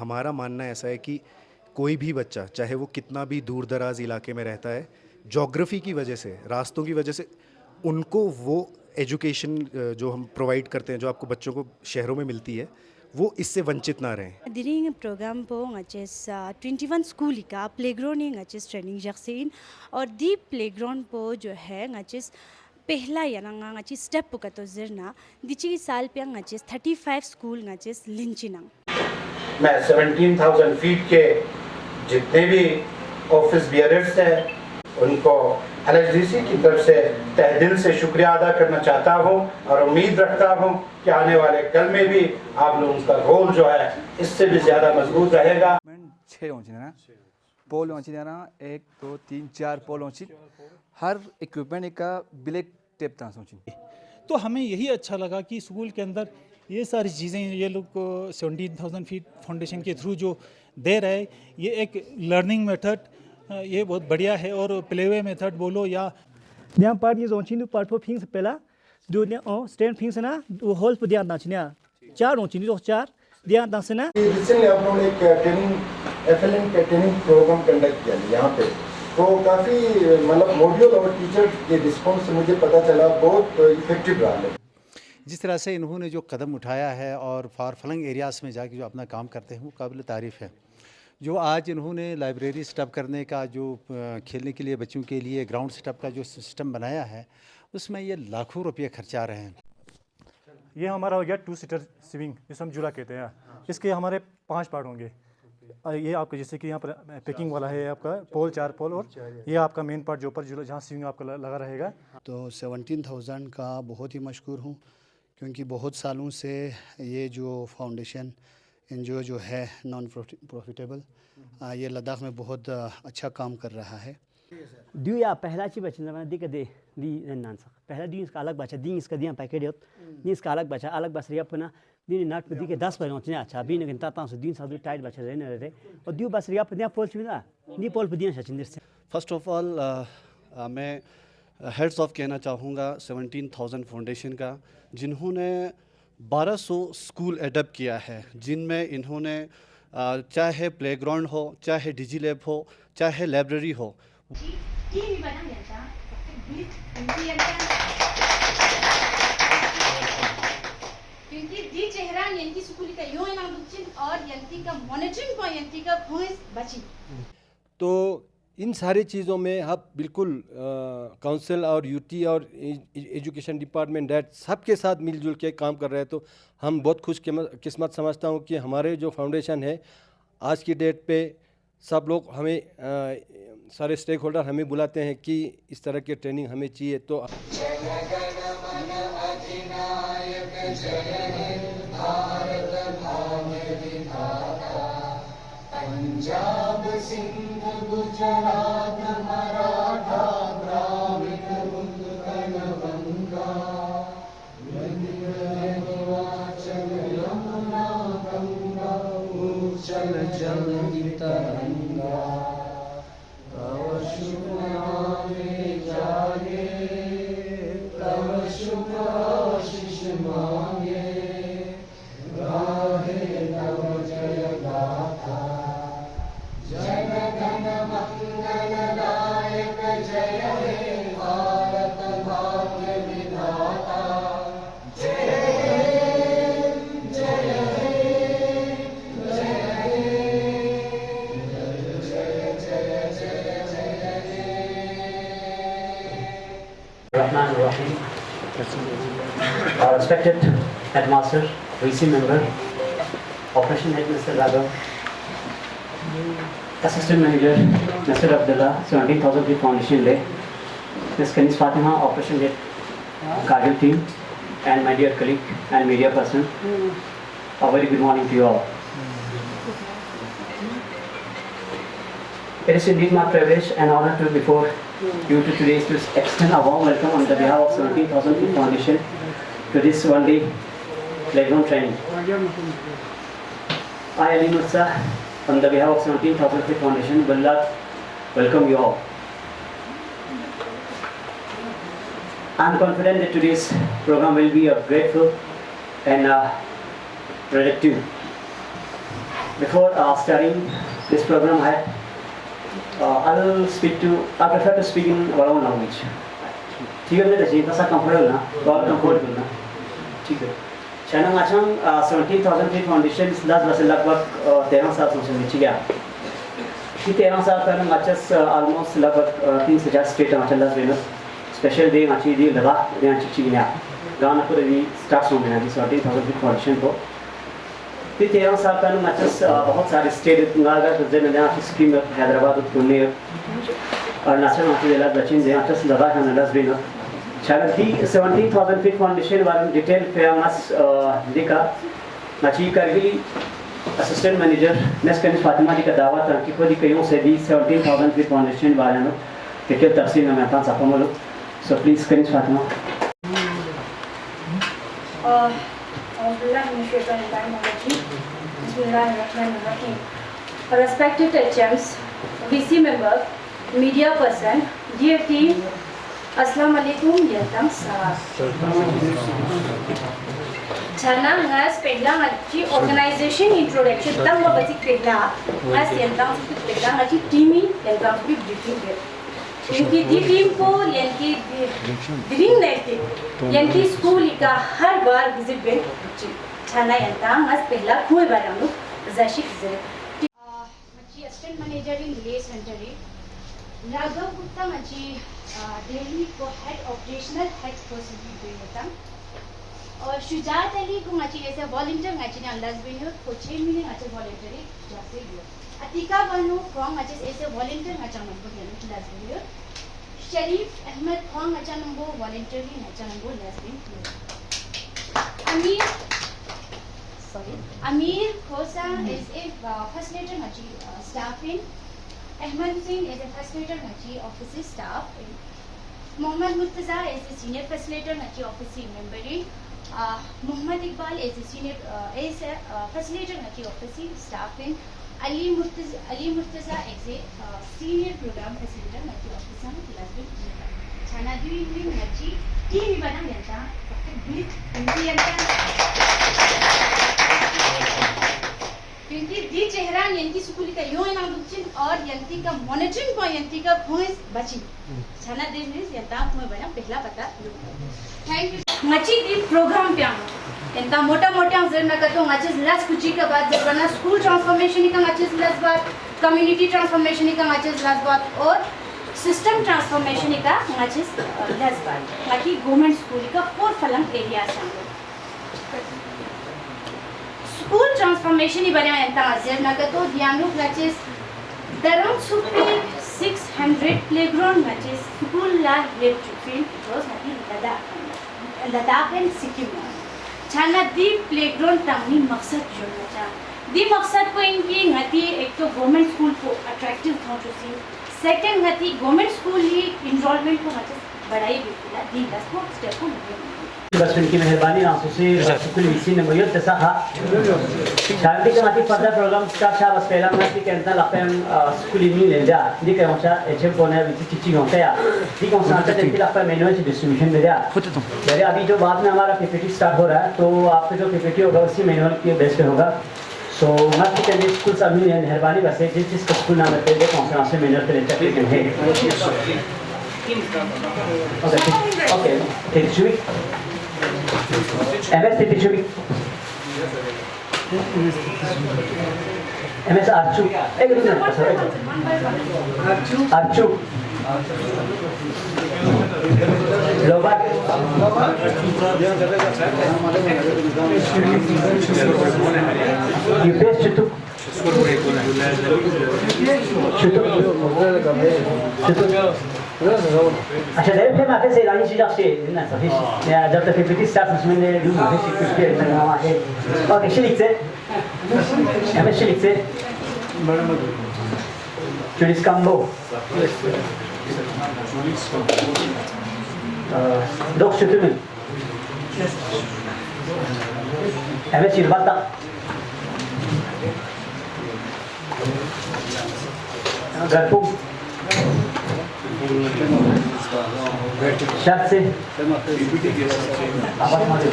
हमारा मानना ऐसा है कि कोई भी बच्चा, चाहे वो कितना भी दूर दराज इलाके में रहता है, ज्योग्राफी की वजह से, रास्तों की वजह से, उनको वो एजुकेशन जो हम प्रोवाइड करते हैं, जो आपको बच्चों को शहरों में मिलती है, वो इससे वंचित ना रहें। During program po ngaches 21 school का playground ngaches training jaksin और दी playground po जो है ngaches पहला या ना ngaches step po kato zirna दिची साल पे ngaches 35 school ngaches लिंचिना मैं 17,000 फीट के जितने भी ऑफिस बियरर्स हैं उनको LHDC की तरफ से तहे दिल से शुक्रिया अदा करना चाहता हूं और उम्मीद रखता हूं कि आने वाले कल में भी आप लोगों का रोल जो है इससे भी ज़्यादा मजबूत रहेगा। 6 पोल ना 1 2 3 4 पोल हर इक्विपमेंट का ब्लैक टेप था तो हमें यही अच्छा लगा कि स्कूल के अंदर ये सारी चीज़ें ये लोग 17,000 फीट फाउंडेशन के थ्रू जो दे रहे, ये एक लर्निंग मेथड ये बहुत बढ़िया है। और प्लेवे मेथड बोलो या ध्यान पार्ट ये जोंची नु पार्ट फिंग से पहला दो ने स्टैंड फिंग से ना वो होल पर ध्यान नाचने चार जोंची नु चार ध्यान नाचने ना। रिसेंटली आप लोगों ने एक ट्रेनिंग FLN का ट्रेनिंग प्रोग्राम कंडक्ट किया यहाँ पे, तो काफ़ी मतलब मॉड्यूल और टीचर के रिस्पॉन्स से मुझे पता चला बहुत इफेक्टिव रहा है। जिस तरह से इन्होंने जो कदम उठाया है और फार फ्लंग एरियाज़ में जाके जो अपना काम करते हैं वो काबिल तारीफ़ है। जो आज इन्होंने लाइब्रेरी सेटअप करने का, जो खेलने के लिए बच्चों के लिए ग्राउंड सेटअप का जो सिस्टम बनाया है, उसमें ये लाखों रुपये खर्चा रहे हैं। ये हमारा हो गया 2 सीटर स्विंग, जिसे हम झूला कहते हैं। इसके हमारे 5 पार्ट होंगे। ये आपका जैसे कि यहाँ पर पैकिंग वाला है आपका पोल 4 पोल, और ये आपका मेन पार्ट जो ऊपर झूला जहाँ स्विंग आपका लगा रहेगा। तो 17,000 का बहुत ही मशहूर हूँ, क्योंकि बहुत सालों से ये जो फाउंडेशन एनजीओ जो है नॉन प्रॉफिटेबल, ये लद्दाख में बहुत अच्छा काम कर रहा है। दो या पहला चीज बचना मैंने दिक्कत दे दी नान सक पहला दिन इसका अलग बचा दिन इसका दिया पैकेट होत दिन इसका अलग बचा अलग बस रिया पना दिन नाट पे दिके 10 पर पहुंचने अच्छा भी न ता से दिन सादू टाइट बचा रहने रहे और दो बस रिया पे पोल छिना नी पोल पे दिया सचिंदर से। फर्स्ट ऑफ ऑल मैं हेड्स ऑफ कहना चाहूँगा 17,000 फाउंडेशन का, जिन्होंने 1200 स्कूल एडप्ट किया है, जिनमें इन्होंने चाहे प्लेग्राउंड हो, चाहे डिजी लैब हो, चाहे लाइब्रेरी हो। क्योंकि दी चेहरा यंती स्कूल का यो ना बुचिन और यंती का मॉनिटरिंग को यंती का भोंस बची। तो इन सारी चीज़ों में हम बिल्कुल काउंसिल और यूटी और एजुकेशन डिपार्टमेंट डैट सबके साथ मिलजुल के काम कर रहे हैं। तो हम बहुत खुश किस्मत समझता हूँ कि हमारे जो फाउंडेशन है आज की डेट पे सब लोग हमें सारे स्टेक होल्डर हमें बुलाते हैं कि इस तरह की ट्रेनिंग हमें चाहिए। तो पंजाब सिंध गुजरात मराठा द्राविड उत्कल गंगा हिमाचल यमुना गंगा उच्चल जल तरंगा तव शुभ नामे जागे तव शुभ आशीष मांगे गाहे तव जय गाथा जन गण मंगल दायक जय हे भारत भाग्य विधाता जय जय जय जय जय जय Rahman Rahim, our respected headmaster, VC member, Operation Head Mr. Raghav, Assistant Manager Mr. Abdullah, 17,000 Feet Foundation Day, Ms. Kanis Fatima, Operation Head Cargill team, and my dear colleague and media person, a very good morning to you all. It is indeed my privilege and honor to be before you to today to extend a warm welcome on the behalf of 17,000 Feet Foundation to this one-day playground training. I, Ali Musa, on the behalf of 17,000 Feet Foundation, will welcome you all. I am confident that today's program will be grateful and productive. before starting this program, I'll prefer to speak in our own language. ठीक है मेरे जी तसा comfortable ना, बहुत comfortable ना, ठीक है. Channel Acham 17,000 feet foundation last बस लगभग 13 साल से नीचे गया. ये 13 साल पहले matches almost लगभग 3 से ज़्यादा state matches लास्ट वेनस. Special day matches दी लगा दिन चिची गया. गाना पूरे भी start होने हैं 17,000 feet foundation को. ये 13 साल पहले मैचेस बहुत सारे स्टेट नागा तो जैसे यहाँ की स्कीम हैदराबाद पुणे और नेशनल मैचेस जिला दक्षिण जहाँ मैचेस लगा है नलास भी ना शायद दी 17,000 फीट फाउंडेशन बारे में डिटेल फेमस देखा मैची करगिल असिस्टेंट मैनेजर नेस्कनिस फातिमा जी का दावा था कि खुद ही कईयों से दी 17,000 फीट फाउंडेशन बारे में डिटेल तफसील में आता सापा मालूम so please Kanis Fatima Respected HMs, VC member, media person, dear team, Assalamu alaikum, yaltam Chana ngas pehla ngaji organization introduction tam wa basi pehla ngas yaltam pehla ngaji teaming yaltam ki briefing है इनकी दी team को यानी dream लेते यानी school का हर बार visit पे छाना यंता मस पहला कोई बार हम लोग जाशिक से मची असिस्टेंट मैनेजर इन ले सेंटर राघव गुप्ता मची दिल्ली को हेड ऑपरेशनल हेड पर्सन भी होता और शुजात अली को मची ऐसे वॉलंटियर मची ने अंदाज भी नहीं को 6 महीने मची वॉलंटियरी जाते हुए अतिका बनो फ्रॉम मची ऐसे वॉलंटियर मचा नंबर यानी अंदाज भी नहीं शरीफ अहमद फ्रॉम मचा नंबर वॉलंटियरी मचा नंबर अंदाज भी Amir Khosa is a facilitator Machi staff in. Ahmed Hussain is a facilitator Machi office staff in. Mohammad Murtaza is a senior facilitator Machi office member in. Muhammad Iqbal is a facilitator Machi office staff in. Ali Murtaza is a senior program facilitator Machi office in Glasgow. Chana du evening Machi team bana मिलता क्योंकि दी चेहरा यंती school का यो ना दुचिन और यंती का monitoring को यंती का voice बची छना दे मिस यंता मैं बना पहला पता थैंक यू मची दी प्रोग्राम पे यंता मोटा मोटा जर ना करतो मची लास्ट कुछ का बात जब बना स्कूल ट्रांसफॉर्मेशन का मची लास्ट बात कम्युनिटी ट्रांसफॉर्मेशन का मची लास्ट बात और सिस्टम ट्रांसफॉर्मेशन का मची लास्ट बात बाकी गवर्नमेंट स्कूल का 4 फलंग एरिया से स्कूल ट्रांसफॉर्मेशन ही बना यंता अजर ना करतो ध्यान रख मैचेस दरम सुपी 600 प्लेग्राउंड मैचेस स्कूल ला लेव चुकिन रोज हती लद्दाख एंड सिक्किम छाना दी प्लेग्राउंड तानी मकसद जोड़ना चाह दी मकसद को इनकी हती एक तो गवर्नमेंट स्कूल को अट्रैक्टिव था चुसी सेकंड हती गवर्नमेंट स्कूल ही इनरोलमेंट को मैचेस बढ़ाई भी दी 10 स्टेप को बस उनकी मेहरबानी आंसू से स्कूल विसी ने मुझे तसा हा शांति के माती फर्दर प्रोग्राम स्टार्ट शा बस पहला माती के अंदर लापेम स्कूल में ले जा दी के होचा एचएम कोने विसी चिची होता है दी कौन सा आता है कि लापे मैनुअल डिस्ट्रीब्यूशन में जा मेरे अभी जो बाद में हमारा पीपीटी स्टार्ट हो रहा है तो आपका जो पीपीटी होगा उसी मैनुअल के बेस पे होगा सो माती के लिए स्कूल सब में मेहरबानी बस जिस चीज का स्कूल नाम है कौन सा से मैनुअल पे लेकर है okay thank you MS Titichuri. MS Archu. Archu. Lobat. UPS Chutu. अच्छा देख फिर माथे से लाइन सीधा से ना सही या जब तक पीपीटी स्टार्ट उसमें ने लू माथे से कुछ के तक नाम है ओके शिलिक से हमें शिलिक से चुलिस कम्बो दोक शुतुन हमें शिरबाता गरपू शर्ट से आवाज मारे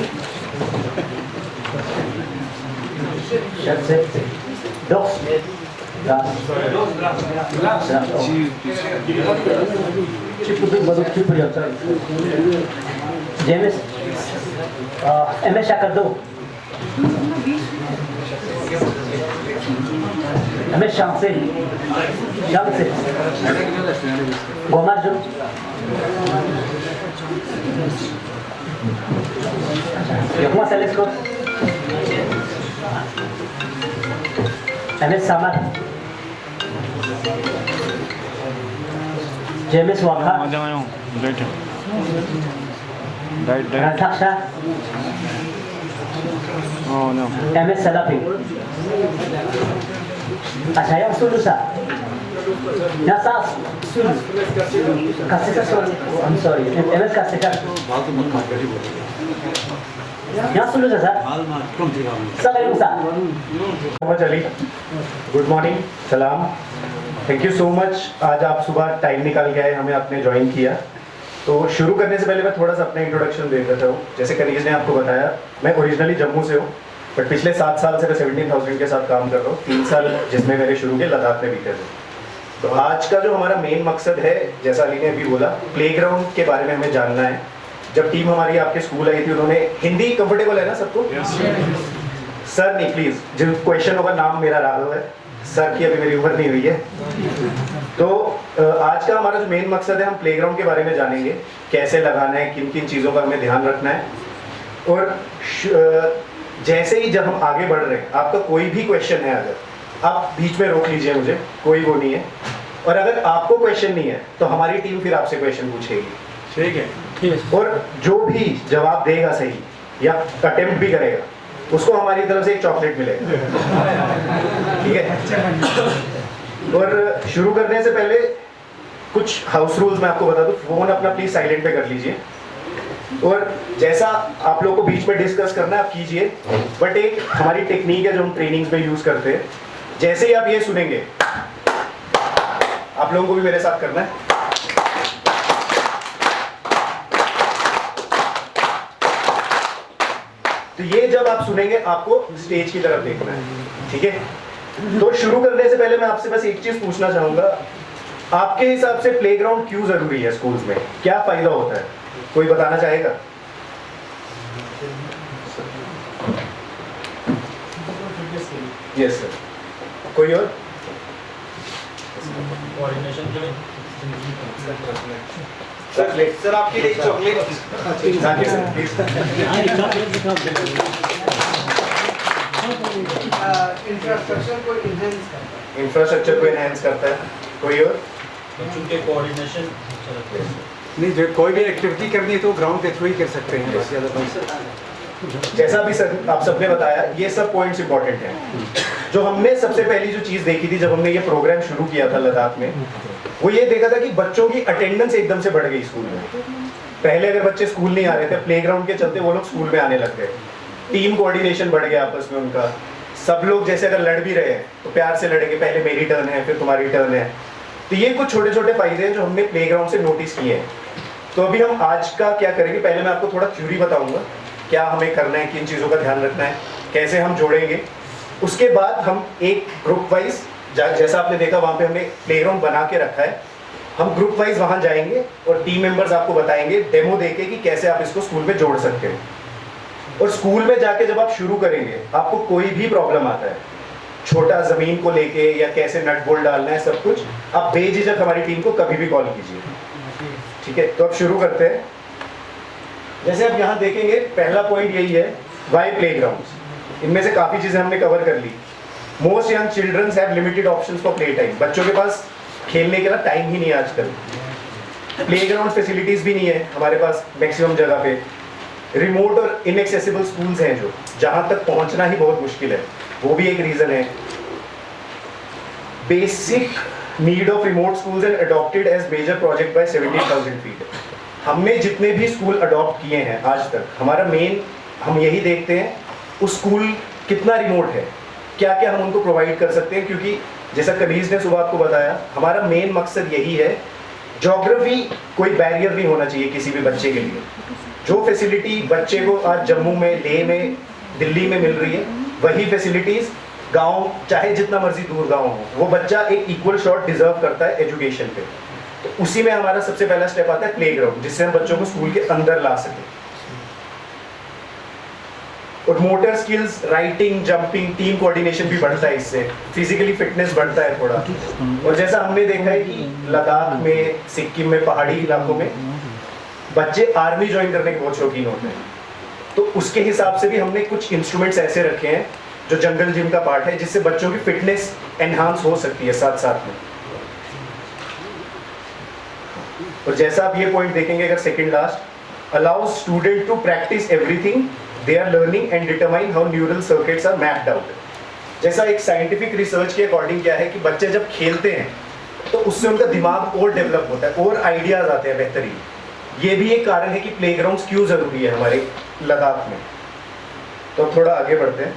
शर्ट से Dos. James. MS Shakardo. MS Shamsi. Gomarjo. Yokma Selesko. MS Samar. James Wakha. Rantaksha. Oh no. MS Salafi. अच्छा yang Sulusa. Nasa Sulu. Kasika sorry. I'm sorry. MS Kasika. Yang Sulusa sir. Sabar Musa. Mohammad Ali, good morning, सलाम, thank you so much. आज आप सुबह time निकाल के आए, हमें आपने ज्वाइन किया। तो शुरू करने से पहले मैं थोड़ा सा अपना इंट्रोडक्शन दे देता हूँ। जैसे कनीज ने आपको बताया, मैं ओरिजिनली जम्मू से हूँ, बट पिछले 7 साल से मैं 17,000 के साथ काम कर रहा हूँ। 3 साल जिसमें मैंने शुरू किया लद्दाख में बीते थे। तो आज का जो हमारा मेन मकसद है, जैसा अली ने अभी बोला, प्लेग्राउंड के बारे में हमें जानना है। जब टीम हमारी आपके स्कूल आई थी, उन्होंने हिंदी कंफर्टेबल है ना सबको? सर नहीं प्लीज, जो क्वेश्चन होगा नाम मेरा राघव है, सर की अभी मेरी उम्र नहीं हुई है। तो आज का हमारा जो मेन मकसद है, हम प्लेग्राउंड के बारे में जानेंगे, कैसे लगाना है, किन किन चीज़ों का हमें ध्यान रखना है। और जैसे ही जब हम आगे बढ़ रहे हैं, आपका कोई भी क्वेश्चन है, अगर आप बीच में रोक लीजिए, मुझे कोई वो नहीं है। और अगर आपको क्वेश्चन नहीं है तो हमारी टीम फिर आपसे क्वेश्चन पूछेगी, ठीक है? और जो भी जवाब देगा सही या अटेम्प्ट भी करेगा, उसको हमारी तरफ से एक चॉकलेट मिलेगा, ठीक है? और शुरू करने से पहले कुछ हाउस रूल्स मैं आपको बता दूं। फोन अपना प्लीज साइलेंट पे कर लीजिए, और जैसा आप लोगों को बीच में डिस्कस करना है आप कीजिए, बट एक हमारी टेक्निक है जो हम ट्रेनिंग्स में यूज करते हैं। जैसे ही आप ये सुनेंगे, आप लोगों को भी मेरे साथ करना है। तो ये जब आप सुनेंगे, आपको स्टेज की तरफ देखना है, ठीक है? तो शुरू करने से पहले मैं आपसे बस एक चीज पूछना चाहूंगा, आपके हिसाब से प्लेग्राउंड क्यों जरूरी है स्कूल्स में? क्या फायदा होता है? कोई बताना चाहेगा? यस सर, कोई और? चॉकलेट सर, आपके लिए चॉकलेट। इंफ्रास्ट्रक्चर को इनहेंस करता है। कोई और? कोऑर्डिनेशन नहीं, जो कोई भी एक्टिविटी करनी है तो ग्राउंड के थ्रू ही कर सकते हैं, बस ज़्यादा। जैसा भी सर आप सबने बताया, ये सब पॉइंट्स इंपॉर्टेंट हैं। जो हमने सबसे पहली जो चीज़ देखी थी जब हमने ये प्रोग्राम शुरू किया था लद्दाख में, वो ये देखा था कि बच्चों की अटेंडेंस एकदम से बढ़ गई स्कूल में। पहले अगर बच्चे स्कूल नहीं आ रहे थे, प्लेग्राउंड के चलते वो लोग स्कूल में आने लग गए। टीम कोऑर्डिनेशन बढ़ गया आपस में उनका। सब लोग जैसे अगर लड़ भी रहे हैं तो प्यार से लड़ेंगे, पहले मेरी टर्न है फिर तुम्हारी टर्न है। तो ये कुछ छोटे छोटे फायदे हैं जो हमने प्लेग्राउंड से नोटिस किए हैं। तो अभी हम आज का क्या करेंगे, पहले मैं आपको थोड़ा थ्योरी बताऊंगा, क्या हमें करना है, किन चीज़ों का ध्यान रखना है, कैसे हम जोड़ेंगे। उसके बाद हम एक ग्रुप वाइज, जैसा आपने देखा वहाँ पे हमने प्लेग्राउंड बना के रखा है, हम ग्रुप वाइज वहाँ जाएंगे और टीम मेंबर्स आपको बताएंगे डेमो देके कि कैसे आप इसको स्कूल में जोड़ सकते हैं। और स्कूल में जाके जब आप शुरू करेंगे, आपको कोई भी प्रॉब्लम आता है, छोटा ज़मीन को लेके या कैसे नट बोल्ट डालना है, सब कुछ आप बेझिझक हमारी टीम को कभी भी कॉल कीजिए, ठीक है? तो अब शुरू करते हैं। जैसे आप यहाँ देखेंगे, पहला पॉइंट यही है, वाई प्लेग्राउंड्स। इनमें से काफ़ी चीज़ें हमने कवर कर ली। Most young childrens have limited options for play time. बच्चों के पास खेलने के लिए टाइम ही नहीं है आजकल। प्लेग्राउंड फैसिलिटीज़ भी नहीं है हमारे पास मैक्सिमम जगह पे। रिमोट और इनएक्सेसिबल स्कूल्स हैं जो जहाँ तक पहुँचना ही बहुत मुश्किल है, वो भी एक रीज़न है। Basic need of remote schools and adopted as major project by 17,000 feet. हमने जितने भी स्कूल अडॉप्ट किए हैं आज तक, हमारा मेन हम यही देखते हैं उस स्कूल कितना रिमोट है, क्या क्या हम उनको प्रोवाइड कर सकते हैं। क्योंकि जैसा कनीज ने सुबह आपको बताया, हमारा मेन मकसद यही है, ज्योग्राफी कोई बैरियर नहीं होना चाहिए किसी भी बच्चे के लिए। जो फैसिलिटी बच्चे को आज जम्मू में, लेह में, दिल्ली में मिल रही है, वही फैसिलिटीज़ गांव चाहे जितना मर्जी दूर गांव हो, वो बच्चा एक इक्वल शॉट डिजर्व करता है एजुकेशन पे। तो उसी में हमारा सबसे पहला स्टेप आता है प्लेग्राउंड, जिससे हम बच्चों को स्कूल के अंदर ला सकें। और motor skills, writing, jumping, team coordination भी बढ़ता है इससे, फिजिकली फिटनेस बढ़ता है थोड़ा। और जैसा हमने देखा है कि लद्दाख में, सिक्किम में, पहाड़ी इलाकों में बच्चे आर्मी ज्वाइन करने के बहुत शौकीन होते हैं, तो उसके हिसाब से भी हमने कुछ इंस्ट्रूमेंट्स ऐसे रखे हैं जो जंगल जिम का पार्ट है, जिससे बच्चों की फिटनेस एनहांस हो सकती है साथ साथ में। और जैसा आप ये पॉइंट देखेंगे, अगर second last, allows student to practice everything they are learning and determine how neural circuits are mapped out. जैसा एक साइंटिफिक रिसर्च के अकॉर्डिंग क्या है कि बच्चे जब खेलते हैं तो उससे उनका दिमाग और डेवलप होता है और आइडियाज आते हैं बेहतरीन। ये भी एक कारण है कि प्लेग्राउंड्स क्यों जरूरी है हमारे लद्दाख में। तो थोड़ा आगे बढ़ते हैं।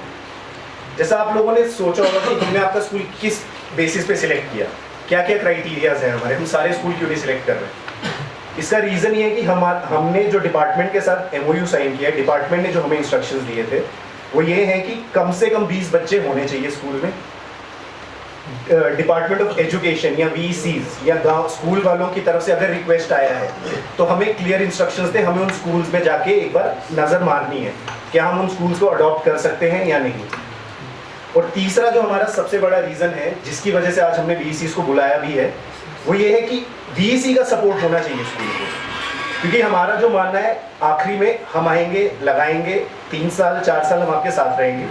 जैसा आप लोगों ने सोचा होगा कि हमने आपका स्कूल किस बेसिस पे सिलेक्ट किया, क्या क्या क्राइटेरियाज हैं हमारे, हम सारे स्कूल क्यों नहीं सिलेक्ट कर रहे। इसका रीज़न ये है कि हमने जो डिपार्टमेंट के साथ MOU साइन किया, डिपार्टमेंट ने जो हमें इंस्ट्रक्शंस दिए थे वो ये है कि कम से कम 20 बच्चे होने चाहिए स्कूल में। डिपार्टमेंट ऑफ एजुकेशन या VCs या गांव स्कूल वालों की तरफ से अगर रिक्वेस्ट आया है तो हमें क्लियर इंस्ट्रक्शंस थे, हमें उन स्कूल्स में जाके एक बार नज़र मारनी है क्या हम उन स्कूल्स को अडॉप्ट कर सकते हैं या नहीं। और तीसरा जो हमारा सबसे बड़ा रीज़न है जिसकी वजह से आज हमने VCs को बुलाया भी है, वो ये है कि VC का सपोर्ट होना चाहिए स्कूल को। क्योंकि हमारा जो मानना है, आखिरी में हम आएंगे, लगाएंगे, 3 साल 4 साल हम आपके साथ रहेंगे,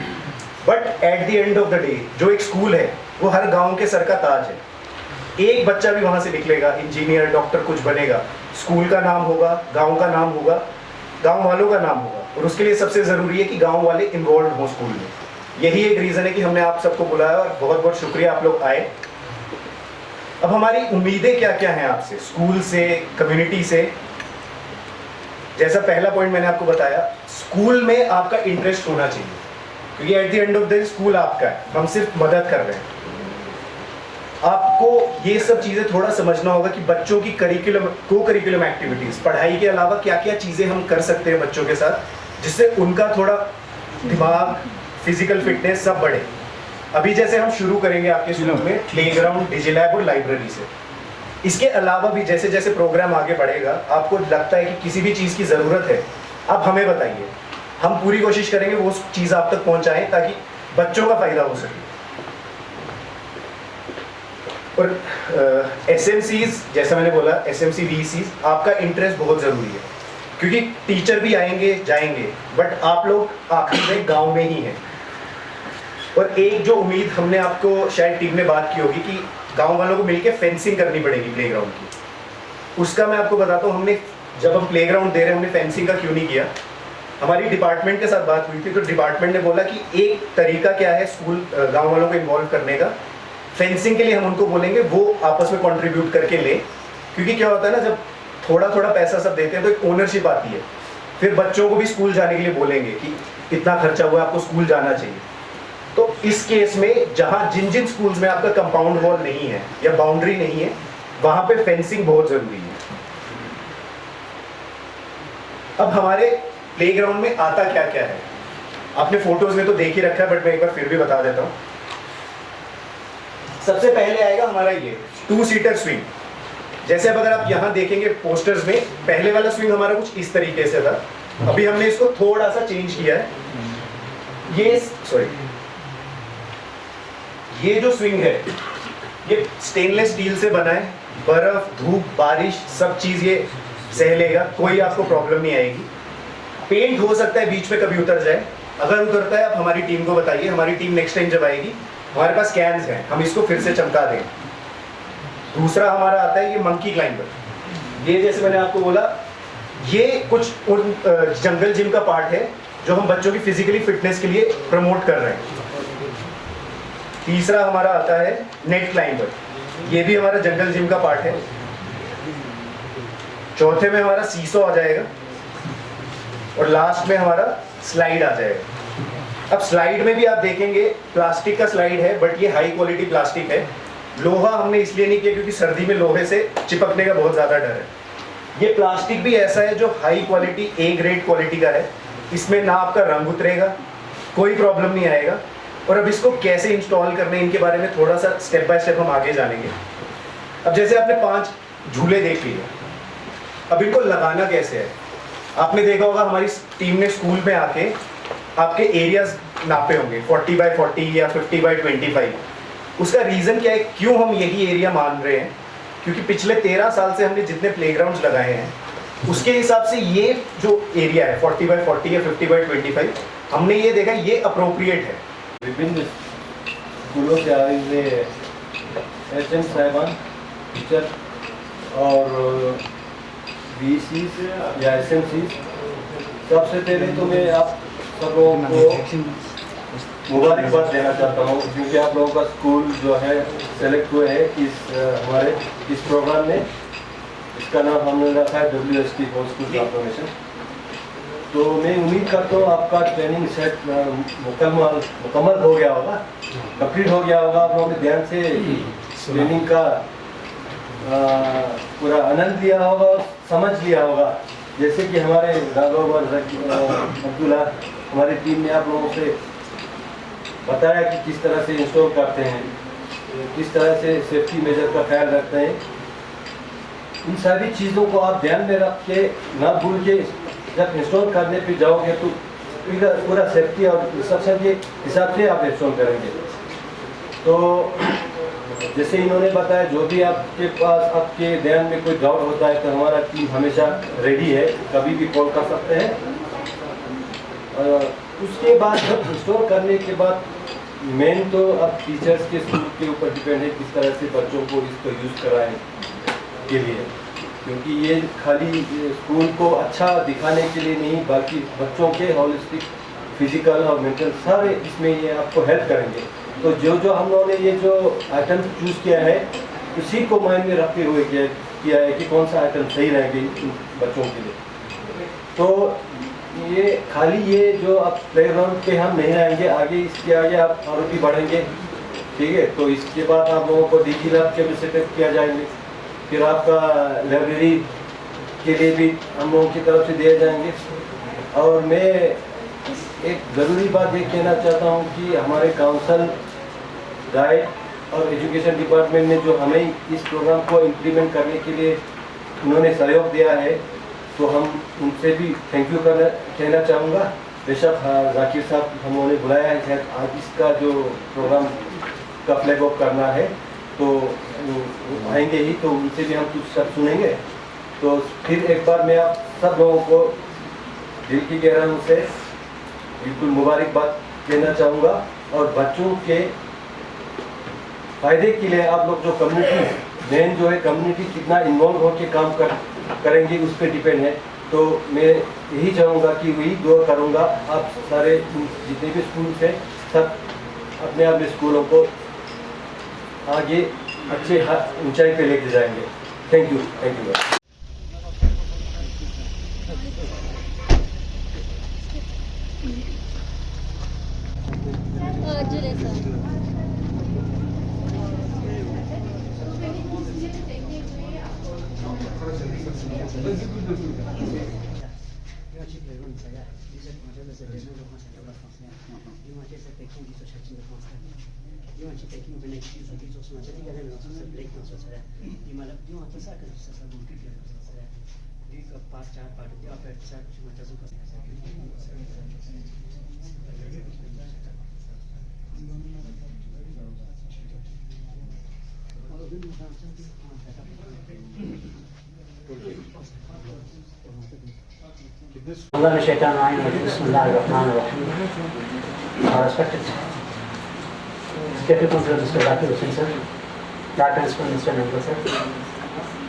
but at the end of the day जो एक स्कूल है वो हर गांव के सर का ताज है। एक बच्चा भी वहाँ से निकलेगा, इंजीनियर, डॉक्टर कुछ बनेगा, स्कूल का नाम होगा, गाँव का नाम होगा, गाँव वालों का नाम होगा। और उसके लिए सबसे ज़रूरी है कि गाँव वाले इन्वॉल्व हों स्कूल में। यही एक रीज़न है कि हमने आप सबको बुलाया और बहुत बहुत शुक्रिया आप लोग आए। अब हमारी उम्मीदें क्या क्या हैं आपसे, स्कूल से, कम्युनिटी से। जैसा पहला पॉइंट मैंने आपको बताया, स्कूल में आपका इंटरेस्ट होना चाहिए, क्योंकि at the end of the school आपका है, हम सिर्फ मदद कर रहे हैं। आपको ये सब चीज़ें थोड़ा समझना होगा कि बच्चों की को-करिकुलम एक्टिविटीज़, पढ़ाई के अलावा क्या क्या चीज़ें हम कर सकते हैं बच्चों के साथ, जिससे उनका थोड़ा दिमाग, फिजिकल फिटनेस सब बढ़े। अभी जैसे हम शुरू करेंगे आपके स्कूल में प्लेग्राउंड, डिजिलैब और लाइब्रेरी से। इसके अलावा भी जैसे जैसे प्रोग्राम आगे बढ़ेगा, आपको लगता है कि किसी भी चीज़ की ज़रूरत है, आप हमें बताइए, हम पूरी कोशिश करेंगे वो चीज़ आप तक पहुंचाएं ताकि बच्चों का फ़ायदा हो सके। और SMCs, जैसा मैंने बोला, SMC VCs, आपका इंटरेस्ट बहुत ज़रूरी है, क्योंकि टीचर भी आएंगे जाएंगे, बट आप लोग आखिर में गाँव में ही हैं। और एक जो उम्मीद हमने आपको शायद टीम में बात की होगी कि गांव वालों को मिलकर फेंसिंग करनी पड़ेगी प्लेग्राउंड की। उसका मैं आपको बताता हूँ, हमने जब हम प्लेग्राउंड दे रहे हैं, हमने फेंसिंग का क्यों नहीं किया। हमारी डिपार्टमेंट के साथ बात हुई थी, तो डिपार्टमेंट ने बोला कि एक तरीका क्या है स्कूल गांव वालों को इन्वॉल्व करने का, फेंसिंग के लिए हम उनको बोलेंगे वो आपस में कॉन्ट्रीब्यूट करके लें। क्योंकि क्या होता है ना, जब थोड़ा थोड़ा पैसा सब देते हैं तो एक ओनरशिप आती है, फिर बच्चों को भी स्कूल जाने के लिए बोलेंगे कि कितना खर्चा हुआ है, आपको स्कूल जाना चाहिए। तो इस केस में जहाँ जिन स्कूल्स में आपका कंपाउंड वॉल नहीं है या बाउंड्री नहीं है, वहाँ पे फेंसिंग बहुत ज़रूरी है। अब हमारे प्लेग्राउंड में आता क्या क्या है, आपने फोटोज में तो देख ही रखा है, बट मैं एक बार फिर भी बता देता हूँ। सबसे पहले आएगा हमारा ये 2-सीटर स्विंग। जैसे अब अगर आप यहाँ देखेंगे पोस्टर्स में, पहले वाला स्विंग हमारा कुछ इस तरीके से था, अभी हमने इसको थोड़ा सा चेंज किया है। ये जो स्विंग है ये स्टेनलेस स्टील से बना है, बर्फ, धूप, बारिश सब चीज़ ये सह लेगा, कोई आपको प्रॉब्लम नहीं आएगी। पेंट हो सकता है बीच में कभी उतर जाए, अगर उतरता है आप हमारी टीम को बताइए, हमारी टीम नेक्स्ट टाइम जब आएगी, हमारे पास कैन्स हैं, हम इसको फिर से चमका देंगे। दूसरा हमारा आता है ये मंकी क्लाइंबर। ये जैसे मैंने आपको बोला, ये कुछ उन जंगल जिम का पार्ट है जो हम बच्चों की फिजिकली फिटनेस के लिए प्रमोट कर रहे हैं। तीसरा हमारा आता है नेट क्लाइंबर, ये भी हमारा जंगल जिम का पार्ट है। चौथे में हमारा सीसो आ जाएगा और लास्ट में हमारा स्लाइड आ जाएगा। अब स्लाइड में भी आप देखेंगे प्लास्टिक का स्लाइड है, बट ये हाई क्वालिटी प्लास्टिक है। लोहा हमने इसलिए नहीं किया क्योंकि सर्दी में लोहे से चिपकने का बहुत ज़्यादा डर है। ये प्लास्टिक भी ऐसा है जो high quality, A grade quality का है। इसमें ना आपका रंग उतरेगा, कोई प्रॉब्लम नहीं आएगा, और अब इसको कैसे इंस्टॉल करना है इनके बारे में थोड़ा सा स्टेप बाय स्टेप हम आगे जानेंगे। अब जैसे आपने 5 झूले देख लिए, अब इनको लगाना कैसे है। आपने देखा होगा हमारी टीम ने स्कूल में आके आपके एरियाज नापे होंगे 40 बाय 40 या 50 बाय 25। उसका रीज़न क्या है, क्यों हम यही एरिया मान रहे हैं, क्योंकि पिछले 13 साल से हमने जितने प्लेग्राउंड्स लगाए हैं उसके हिसाब से ये जो एरिया है 40 बाय 40 या 50 बाय 25, हमने ये देखा ये अप्रोप्रिएट है। विभिन्न स्कूलों से आए हुए HM साहिबान, टीचर और VC या SMC, सबसे पहले तो मैं आप सब लोगों को मुबारकबाद देना चाहता हूँ, क्योंकि आप लोगों का स्कूल जो है सेलेक्ट हुए हैं हमारे इस प्रोग्राम में। इसका नाम हमने रखा है WST होल स्कूल ट्रांसफॉर्मेशन। तो मैं उम्मीद करता हूँ आपका ट्रेनिंग सेट मुकम्मल हो गया होगा, कंप्लीट हो गया होगा। आप लोगों ने ध्यान से ट्रेनिंग का पूरा आनंद लिया होगा और समझ लिया होगा। जैसे कि हमारे राघव और अब्दुल्ला हमारी टीम ने आप लोगों से बताया कि किस तरह से इंस्टॉल करते हैं, किस तरह से सेफ्टी मेजर का ख्याल रखते हैं। इन सारी चीज़ों को आप ध्यान में रख के ना भूल के जब इंस्टॉल करने पे जाओगे तो पूरा सेफ्टी और इंस्ट्रक्शन के हिसाब से आप इंस्टॉल करेंगे। तो जैसे इन्होंने बताया, जो भी आपके पास आपके ध्यान में कोई डाउट होता है तो हमारा टीम हमेशा रेडी है, कभी भी कॉल कर सकते हैं। उसके बाद जब इंस्टॉल करने के बाद मेन तो अब टीचर्स के स्कूल के ऊपर डिपेंड है किस तरह से बच्चों को इसको यूज़ कराएं के लिए, क्योंकि ये खाली स्कूल को अच्छा दिखाने के लिए नहीं बल्कि बच्चों के होलिस्टिक फिजिकल और मेंटल सारे इसमें ये आपको हेल्प करेंगे। तो जो हम लोगों ने ये जो आइटम चूज़ किया है उसी को माइंड में रखते हुए किया है कि कौन सा आइटम सही रहेंगे बच्चों के लिए। तो ये खाली ये जो आप प्लेग्राउंड पे हम नहीं रहेंगे, आगे इसके आगे आप और भी बढ़ेंगे, ठीक है। तो इसके बाद आप लोगों को डिजी लैब के भी सेटअप किया जाएंगे, फिर आपका लाइब्रेरी के लिए भी हम लोगों की तरफ से दिए जाएंगे। और मैं एक ज़रूरी बात ये कहना चाहता हूँ कि हमारे काउंसिल डाइट और एजुकेशन डिपार्टमेंट ने जो हमें इस प्रोग्राम को इम्प्लीमेंट करने के लिए उन्होंने सहयोग दिया है, तो हम उनसे भी थैंक यू कहना चाहूँगा। बेशक जाकिर साहब हम लोगों ने बुलाया है, शायद आज इसका जो प्रोग्राम का फ्लैग ऑफ करना है तो आएंगे ही, तो उनसे भी हम कुछ सब सुनेंगे। तो फिर एक बार मैं आप सब लोगों को दिल की गहराइयों से बिल्कुल मुबारकबाद देना चाहूँगा। और बच्चों के फ़ायदे के लिए आप लोग जो कम्युनिटी मेन जो है कम्युनिटी कितना इन्वॉल्व होकर काम करेंगे उस पर डिपेंड है। तो मैं यही चाहूँगा कि वही दुआ करूँगा आप सारे जितने भी स्कूल हैं सब अपने अपने स्कूलों को आगे अच्छे ऊंचाई पे लेके जाएंगे। Thank you. Respected Deputy Principal Mr. Dr. Hussain sir, Director Principal Mr. Nandal sir,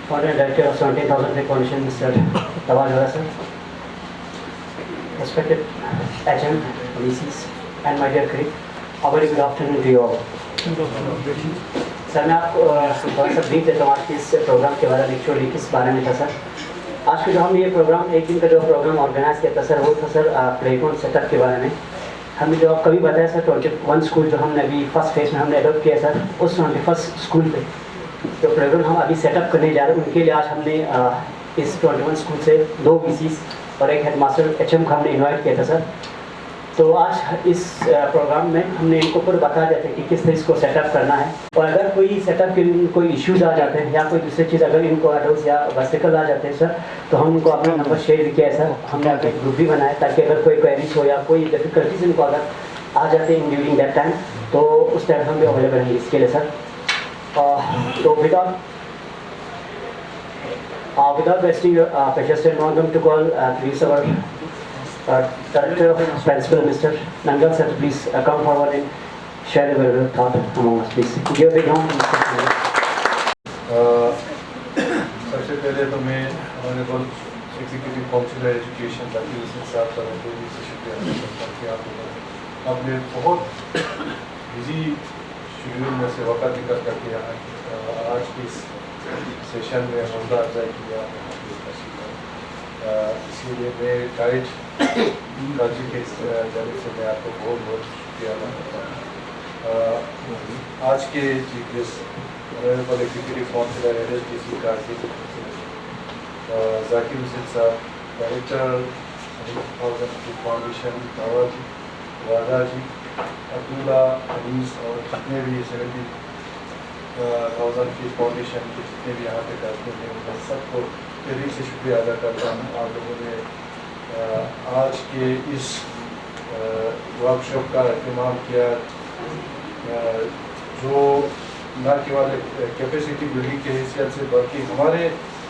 Founder and Director of 17,000 Feet Foundation Mr. Tawaj Hora sir, respected HM, VCs and my dear colleague, a very good afternoon to you all. Sir मैं आपको थोड़ा सा brief देता हूँ आज के इस programme के बारे में, एक्चुअली किस बारे में था सर। आज के जो हम ये प्रोग्राम एक दिन का जो प्रोग्राम ऑर्गेनाइज किया था सर, वो था सर प्लेग्राउंड सेटअप के बारे में। हमने जो आप कभी बताया सर 21 स्कूल जो हमने अभी फर्स्ट फेज में हमने एडॉप्ट किया सर, उस 21 स्कूल पे जो प्लेग्राउंड हम अभी सेटअप करने जा रहे हैं उनके लिए आज हमने इस 21 स्कूल से 2 VCs और एक हेडमास्टर HM का हमने इन्वाइट किया था सर। तो आज इस प्रोग्राम में हमने इनको पूरा बता देते हैं कि किस तरह इसको सेटअप करना है, और अगर कोई सेटअप के लिए कोई इश्यूज आ जाते हैं या कोई दूसरी चीज़ अगर इनको अडल्ट या ऑब्स्टिकल आ जाते हैं सर, तो हम उनको अपना नंबर शेयर किया है सर। हमने एक ग्रुप भी बनाया ताकि अगर कोई क्वेरीज हो या कोई डिफिकल्टीज इनको अगर आ जाते हैं ड्यूरिंग दैट टाइम, तो उस टाइम हम भी अवेलेबल हैं इसके लिए सर। तो without wasting your precious time, I want them to call please our Director of Principal, Mr. Nangal sir, to please come forward and share a valuable thought among us, please. Give a big round to Mr. Nangal. सबसे पहले तो मैं honourable executive councillor education Zakir Hussain साहब का दिल से शुक्रिया अदा करता हूँ कि आप लोगों अपने बहुत बिजी शेड्यूल में से वक्त निकल करके आज की इस सेशन में हौसला अफजाई किया। इसीलिए मैं गाइड काजी के जाने से मैं आपको बहुत बहुत शुक्रिया अदा करता हूँ। आज के chief guest honourable executive councillor LSDC Qazi Zakir Hussain साहब, डायरेक्टर फाउंडेशन दावा जी, वादा जी, अब्दुल्ला अनीस और जितने भी 70,000 फीट फाउंडेशन के जितने भी यहाँ पे करते हैं उन सबको दिल से शुक्रिया अदा करता हूँ। आप लोगों ने आज के इस वर्कशॉप का इत्माम किया, जो न केवल कैपेसिटी बिल्डिंग के हैसियत से बल्कि हमारे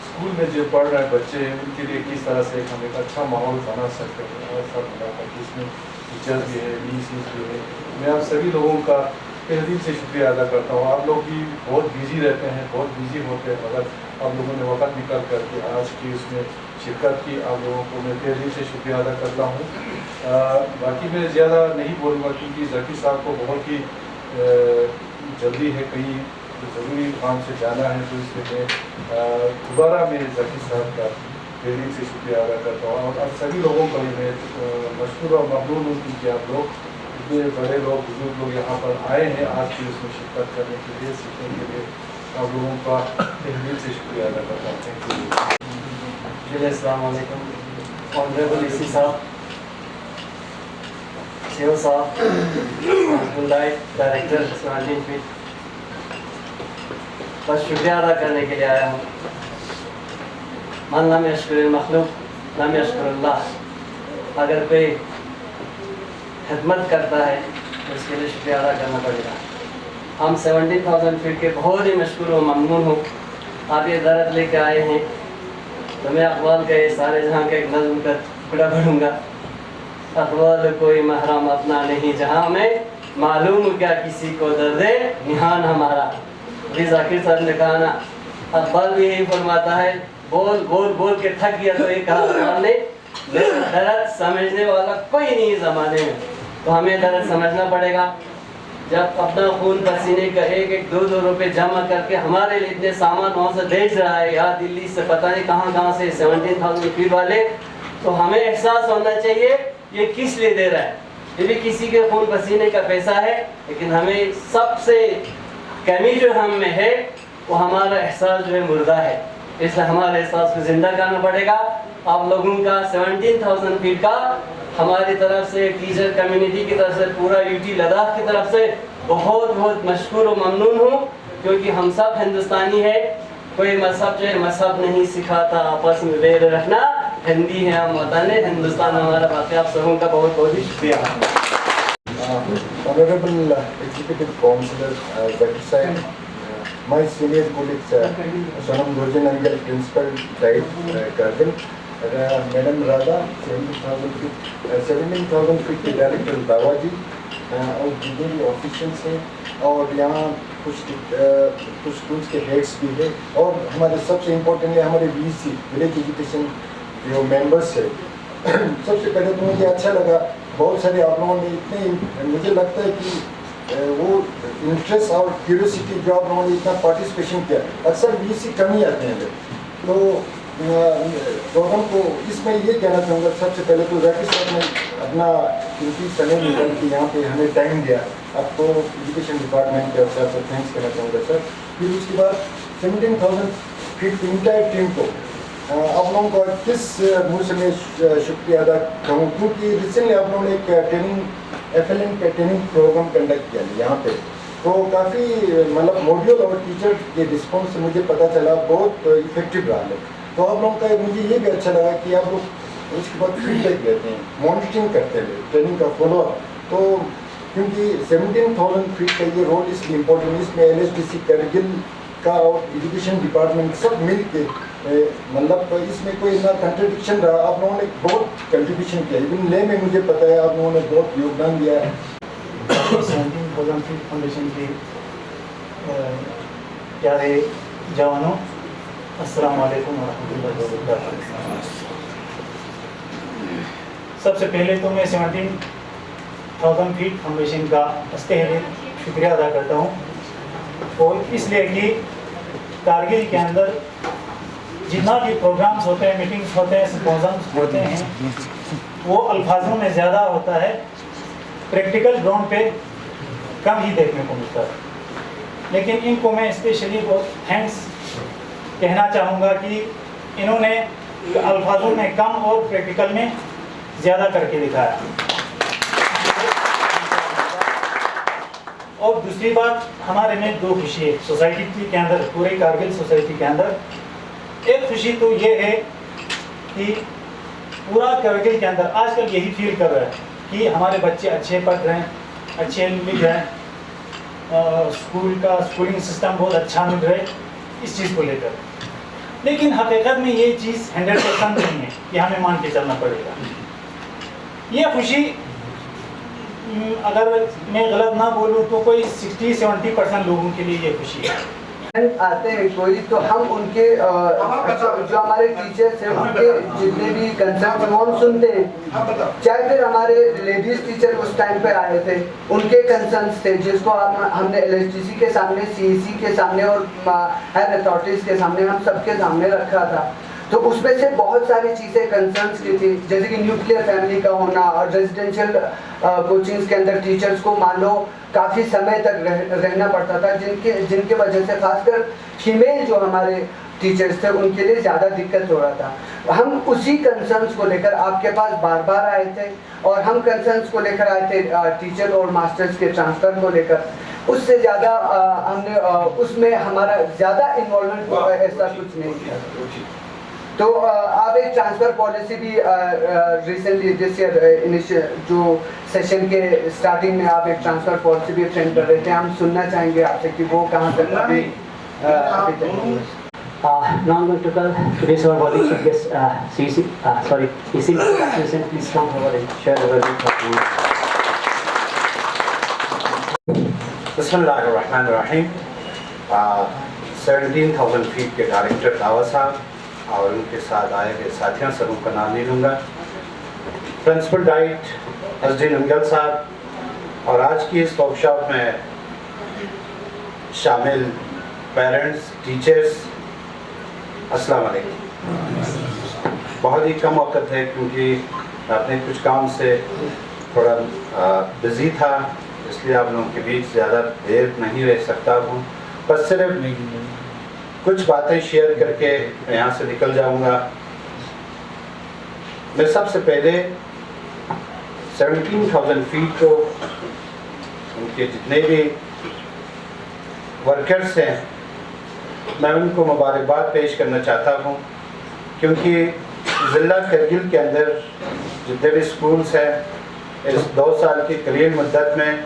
स्कूल में जो पढ़ रहे बच्चे हैं उनके लिए किस तरह से हम एक अच्छा माहौल बना सकते हैं और सब बनाकर इसमें टीचर भी है, VCs भी है। मैं आप सभी लोगों का तहे दिल से शुक्रिया अदा करता हूँ। आप लोग भी बहुत बिजी रहते हैं, बहुत बिजी होते हैं, मगर आप लोगों ने वक्त निकाल करके आज की उसमें शिरकत की। आप लोगों को मैं तहे दिल से शुक्रिया अदा करता हूँ। बाकी मैं ज़्यादा नहीं बोलूँगा क्योंकि जाकिर साहब को बहुत ही जल्दी है, कहीं ज़रूरी काम से जाना है, तो इसलिए मैं दोबारा मैं जाकिर साहब का तहे दिल से शुक्रिया अदा करता हूँ। और अब सभी लोगों का भी मैं मशहूर और ममनून हूँ क्योंकि आप लोग इतने बड़े लोग, बुजुर्ग लोग यहाँ पर आए हैं आज की उसमें शिरकत करने के लिए, सीखने के लिए। आप लोगों का तहे दिल से शुक्रिया अदा करता हूँ। Thank you. अस्सलाम वालेकुम। ऑनरेबल EC साहब, शेव साहब, डायरेक्टर सराउंडिंग फील्ड, बस शुक्रिया अदा करने के लिए आया हूँ। मन लम यश्कुरिल मखलूक लम यश्कुरिल्लाह। अगर कोई खिदमत करता है तो उसके लिए शुक्रिया अदा करना पड़ेगा। हम 17,000 फीट के बहुत ही मशहूर और ममनून हूँ। आप ये दर्द लेके आए हैं तो मैं अक़वाल का ये सारे जहाँ का एक नज़्म का टुकड़ा पढ़ूँगा। अक़वाल कोई महरम अपना नहीं जहाँ में, मालूम क्या किसी को दर्दे निहान हमारा। अभी जाकिर साहब ने कहा ना, अक़बाल भी यही फरमाता है, बोल बोल बोल के थक गया तो एक कहा ने दर्द समझने वाला कोई नहीं ज़माने में। तो हमें दर्द समझना पड़ेगा। जब अपना खून पसीने का एक एक 2-2 रुपए जमा करके हमारे लिए इतने सामान वहाँ से भेज रहा है, या दिल्ली से पता नहीं कहाँ से 17,000 फीट वाले, तो हमें एहसास होना चाहिए ये किस लिए दे रहा है। ये भी किसी के खून पसीने का पैसा है, लेकिन हमें सबसे कमी जो हम में है वो हमारा एहसास जो है मुर्दा है। इसलिए हमारे एहसास को जिंदा करना पड़ेगा। आप लोगों का 17,000 फीट का हमारी तरफ से, टीचर कम्युनिटी की तरफ से, पूरा UT लद्दाख की तरफ से बहुत बहुत मशकूर और ममनून हूँ, क्योंकि हम सब हिंदुस्तानी है। कोई मजहब जो है मजहब नहीं सिखाता, आपस में बैर रखना, हिंदी है हम वतन है, हिंदुस्तान हमारा। बाकी आप सबों का बहुत बहुत ही शुक्रिया। Honorable Executive Councillor Zakir Saib, my senior colleagues Sonam Gurjan Angal, Principal Guide Garden, Madam Radha, 17,000 feet के डायरेक्टर दावा जी और जितने भी ऑफिशियल्स हैं, और यहाँ कुछ स्कूल्स के हेड्स भी हैं, और हमारे सबसे इम्पोर्टेंट है हमारे VC विलेज एजुकेशन जो मेंबर्स है। सबसे पहले तो मुझे अच्छा लगा, बहुत सारे आप लोगों ने इतने, मुझे लगता है कि वो इंटरेस्ट और क्यूरियोसिटी जो आप लोगों ने इतना पार्टिसिपेशन किया, अक्सर VC कम ही आते हैं। तो प्रोग्राम को इसमें ये कहना चाहूँगा, सबसे पहले तो जाकिर साहब ने अपना कीमती समय निकाल के यहाँ पे हमें टाइम दिया, आपको एजुकेशन डिपार्टमेंट के तरफ से थैंक्स कहना चाहूँगा सर। फिर उसके बाद 17,000 फीट की इंटायर टीम को आप लोगों को किस मुँह से मैं शुक्रिया अदा करूँ, क्योंकि रिसेंटली आप लोगों ने एक FLN का ट्रेनिंग प्रोग्राम कंडक्ट किया यहाँ पे, तो काफ़ी मतलब मॉड्यूल और टीचर के रिस्पॉन्स से मुझे पता चला बहुत इफेक्टिव रहा है। तो आप लोगों का मुझे ये भी अच्छा लगा कि आप लोग उसके बाद फीडबैक देते हैं, मॉनिटरिंग करते हैं ट्रेनिंग का फॉलोअप। तो क्योंकि 17,000 फीट का ये रोल इसलिए इम्पोर्टेंट, इसमें LSDC करगिल का और एजुकेशन डिपार्टमेंट सब मिल के मतलब इसमें कोई ना कंट्रडिक्शन रहा। आप लोगों ने बहुत कंट्रीब्यूशन किया, इवन ले में मुझे पता है आप लोगों ने बहुत योगदान दिया है। 17,000 फीट फाउंडेशन के प्यारे जवानों, अस्सलाम वालेकुम वरहमतुल्लाहि वबरकातुहू। सबसे पहले तो मैं 17,000 फीट फाउंडेशन का तहे शुक्रिया अदा करता हूँ, और इसलिए कि कारगिल के अंदर जितना भी प्रोग्राम्स होते हैं, मीटिंग्स होते हैं, सिम्पोजियम्स होते हैं, वो अल्फाजों में ज़्यादा होता है, प्रैक्टिकल ग्राउंड पे कम ही देखने को मिलता है। लेकिन इनको मैं स्पेशली बहुत थैंक्स कहना चाहूँगा कि इन्होंने अल्फाजों में कम और प्रैक्टिकल में ज़्यादा करके दिखाया। और दूसरी बात, हमारे में दो खुशी है सोसाइटी के अंदर, पूरे कारगिल सोसाइटी के अंदर। एक खुशी तो ये है कि पूरा कारगिल के अंदर आजकल यही फील कर रहा है कि हमारे बच्चे अच्छे पढ़ रहे हैं, अच्छे लिख रहे हैं, स्कूलिंग सिस्टम बहुत अच्छा मिल रहा है इस चीज़ को लेकर। लेकिन हकीकत में ये चीज़ 100% नहीं है कि हमें मान के चलना पड़ेगा। ये खुशी अगर मैं गलत ना बोलूँ तो कोई 60-70% लोगों के लिए ये खुशी है। आते हैं कोई तो हम उनके जो हमारे टीचर्स हैं उनके जितने भी कंसर्न हम सुनते हैं, चाहे फिर हमारे लेडीज टीचर उस टाइम पे आए थे, उनके कंसर्न्स थे जिसको हमने LSDC के सामने, CEC के सामने और हायर अथॉरिटीज़ के सामने, हम सबके सामने रखा था। तो उसमें से बहुत सारी चीज़ें कंसर्न्स की थी, जैसे कि न्यूक्लियर फैमिली का होना और रेजिडेंशियल कोचिंग्स के अंदर टीचर्स को मान लो काफ़ी समय तक रहना पड़ता था, जिनके वजह से खासकर फीमेल जो हमारे टीचर्स थे उनके लिए ज़्यादा दिक्कत हो रहा था। हम उसी कंसर्न्स को लेकर आपके पास बार बार आए थे, और हम कंसर्न्स को लेकर आए थे टीचर और मास्टर्स के ट्रांसफ़र को लेकर। उससे ज़्यादा हमने उसमें हमारा ज़्यादा इन्वॉल्वमेंट ऐसा कुछ नहीं था। तो आप एक ट्रांसफ़र पॉलिसी भी रिसेंटली दिस ईयर जो सेशन के स्टार्टिंग में आप एक ट्रांसफ़र पॉलिसी भी ट्रेंड कर रहे थे, हम सुनना चाहेंगे आपसे कि वो कहाँ तक अभी Now I'm going to call today's our body chief guest, CEC, sorry, EC President, please come forward and share the word. बिस्मिल्लाहिर्रहमानिर्रहीम। 17,000 फीट के डायरेक्टर दावा साहब और उनके साथ आए हुए साथियों से उनका नाम ले लूँगा, प्रिंसिपल डाइट SD नंगल साहब, और आज की इस वर्कशॉप में शामिल पेरेंट्स, टीचर्स, अस्सलाम वालेकुम। बहुत ही कम वक्त है क्योंकि अपने कुछ काम से थोड़ा बिज़ी था, इसलिए आप लोगों के बीच ज़्यादा देर नहीं रह सकता हूँ। बस सिर्फ कुछ बातें शेयर करके मैं यहाँ से निकल जाऊँगा। मैं सबसे पहले 17,000 फीट को उनके जितने भी वर्कर्स हैं मैं उनको मुबारकबाद पेश करना चाहता हूँ, क्योंकि ज़िला करगिल के अंदर जितने भी स्कूल्स हैं इस 2 साल की कलील मुद्दत में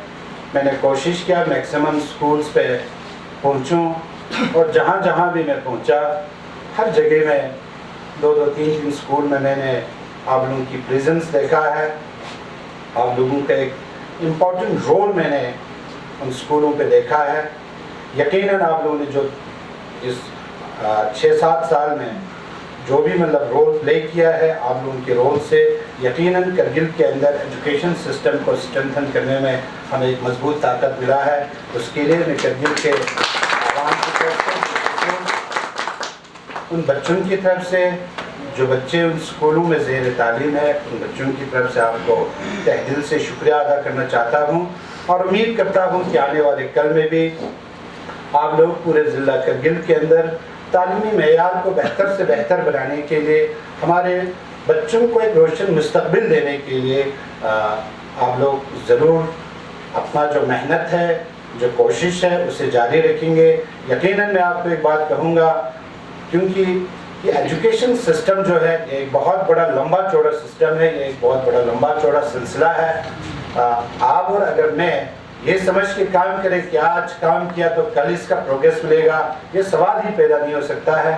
मैंने कोशिश किया मैक्सिमम स्कूल्स पे पहुँचूँ, और जहाँ जहाँ भी मैं पहुँचा हर जगह में 2-2, 3-3 स्कूल में मैंने आप लोगों की प्रेजेंस देखा है। आप लोगों का एक इम्पॉर्टेंट रोल मैंने उन स्कूलों पे देखा है। यकीनन आप लोगों ने जो इस 6-7 साल में जो भी मतलब रोल प्ले किया है, आप लोगों के रोल से यकीनन करगिल के अंदर एजुकेशन सिस्टम को स्ट्रेंथन करने में हमें एक मजबूत ताकत मिला है। उसके लिए मैं करगिल के आवाम की तरफ से, उन बच्चों की तरफ से जो बच्चे उन स्कूलों में ज़ेर तालीम है, उन बच्चों की तरफ से आपको तहे दिल से शुक्रिया अदा करना चाहता हूँ, और उम्मीद करता हूँ कि आने वाले कल में भी आप लोग पूरे ज़िला करगिल के अंदर तालीमी मेयार को बेहतर से बेहतर बनाने के लिए, हमारे बच्चों को एक रोशन मुस्तकबिल देने के लिए आप लोग ज़रूर अपना जो मेहनत है, जो कोशिश है, उसे जारी रखेंगे। यकीनन मैं आपको एक बात कहूँगा, क्योंकि ये एजुकेशन सिस्टम जो है एक बहुत बड़ा लंबा चौड़ा सिस्टम है, ये एक बहुत बड़ा लंबा चौड़ा सिलसिला है। आप और अगर मैं ये समझ के काम करें कि आज काम किया तो कल इसका प्रोग्रेस मिलेगा, ये सवाल ही पैदा नहीं हो सकता है।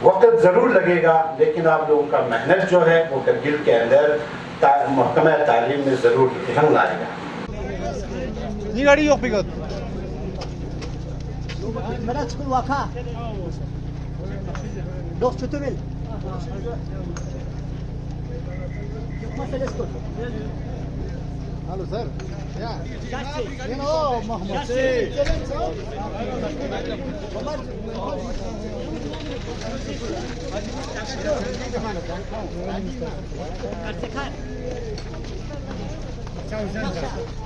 वक्त ज़रूर लगेगा, लेकिन आप लोगों का मेहनत जो है वो करगिल के अंदर महकमा तालीम में ज़रूर रंग लाएगा। Ni gari yok bigot. Merak çıkın vaka. Dok çötümül. Yokmazsa leskut. Hello sir. Yeah. You know Mohammed.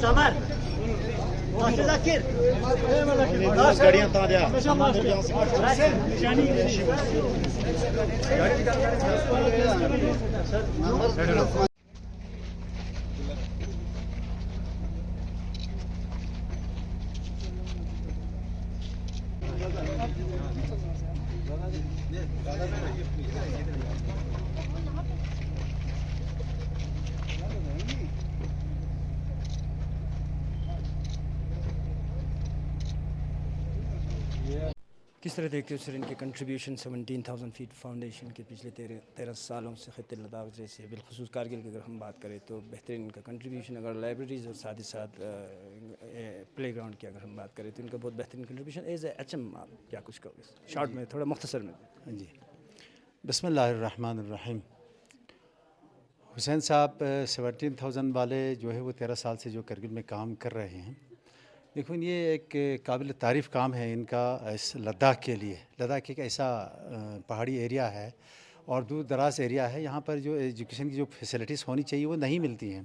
Summer master Zakir 10 गाड़ियां ता दिया निशानी किस तरह देखते हो सर इनके कंट्रीब्यूशन 17,000 फीट फाउंडेशन के पिछले 13 सालों से ख़त्े लद्दाख जैसे बिलखसूस कारगिल की अगर हम बात करें तो बेहतरीन इनका कंट्रीब्यूशन, अगर लाइब्रेरीज़ और साथ ही साथ प्ले ग्राउंड की अगर हम बात करें तो इनका बहुत बेहतरीन कंट्रीब्यूशन एज एचएम क्या कुछ कहोगे शॉर्ट में, थोड़ा मुख्तसर में? हाँ जी, बिस्मिल्लाहिर्रहमानिर्रहीम। हुसैन साहब 17,000 वाले जो है वो 13 साल से जो करगिल में काम कर रहे हैं। देखो ये एक काबिल तारीफ़ काम है इनका इस लद्दाख के लिए। लद्दाख एक ऐसा पहाड़ी एरिया है और दूर दराज एरिया है, यहाँ पर जो एजुकेशन की जो फैसिलिटीज़ होनी चाहिए वो नहीं मिलती हैं।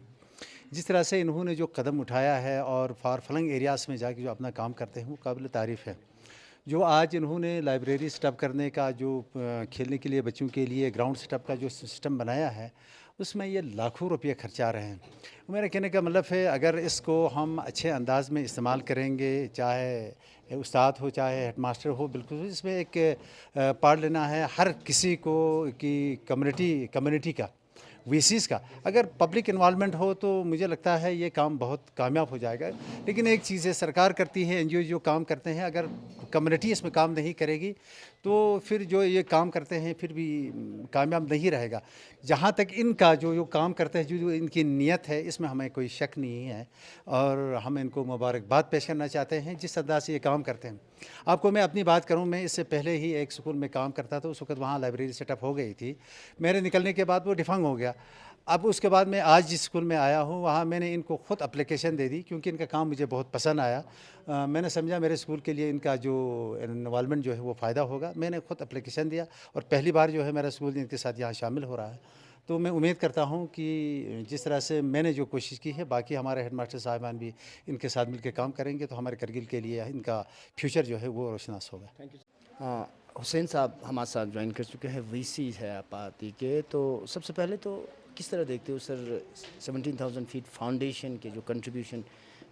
जिस तरह से इन्होंने जो कदम उठाया है और फार फ्लंग एरियाज़ में जाके जो अपना काम करते हैं वो काबिल तारीफ़ है। जो आज इन्होंने लाइब्रेरी सेटअप करने का, जो खेलने के लिए बच्चों के लिए ग्राउंड सेटअप का जो सिस्टम बनाया है, उसमें ये लाखों रुपये खर्चा रहे हैं। मेरा कहने का मतलब है अगर इसको हम अच्छे अंदाज में इस्तेमाल करेंगे, चाहे उस्ताद हो चाहे हेडमास्टर हो, बिल्कुल इसमें एक पार्ट लेना है हर किसी को कि कम्युनिटी का, वीसीज़ का। अगर पब्लिक इन्वॉल्वमेंट हो तो मुझे लगता है ये काम बहुत कामयाब हो जाएगा। लेकिन एक चीज़ है, सरकार करती है, एनजीओ जो काम करते हैं, अगर कम्युनिटी इसमें काम नहीं करेगी तो फिर जो ये काम करते हैं फिर भी कामयाब नहीं रहेगा। जहाँ तक इनका जो काम करते हैं, जो इनकी नीयत है, इसमें हमें कोई शक नहीं है और हम इनको मुबारकबाद पेश करना चाहते हैं जिस अंदाज से ये काम करते हैं। आपको मैं अपनी बात करूं, मैं इससे पहले ही एक स्कूल में काम करता था, उस वक्त वहाँ लाइब्रेरी सेटअप हो गई थी। मेरे निकलने के बाद वो डिफंग हो गया। अब उसके बाद मैं आज जिस स्कूल में आया हूँ वहाँ मैंने इनको ख़ुद एप्लीकेशन दे दी क्योंकि इनका काम मुझे बहुत पसंद आया। मैंने समझा मेरे स्कूल के लिए इनका जो इन्वॉल्वमेंट जो है वो फ़ायदा होगा। मैंने ख़ुद एप्लीकेशन दिया और पहली बार जो है मेरा स्कूल इनके साथ यहाँ शामिल हो रहा है। तो मैं उम्मीद करता हूँ कि जिस तरह से मैंने जो कोशिश की है, बाकी हमारे हेडमास्टर साहिबान भी इनके साथ मिलकर काम करेंगे तो हमारे करगिल के लिए इनका फ्यूचर जो है वो रोशनास होगा। Thank you. हुसैन साहब हमारे साथ ज्वाइन कर चुके हैं, वीसी है आपाती के। तो सबसे पहले तो किस तरह देखते हो सर 17,000 फीट फाउंडेशन के जो कंट्रीब्यूशन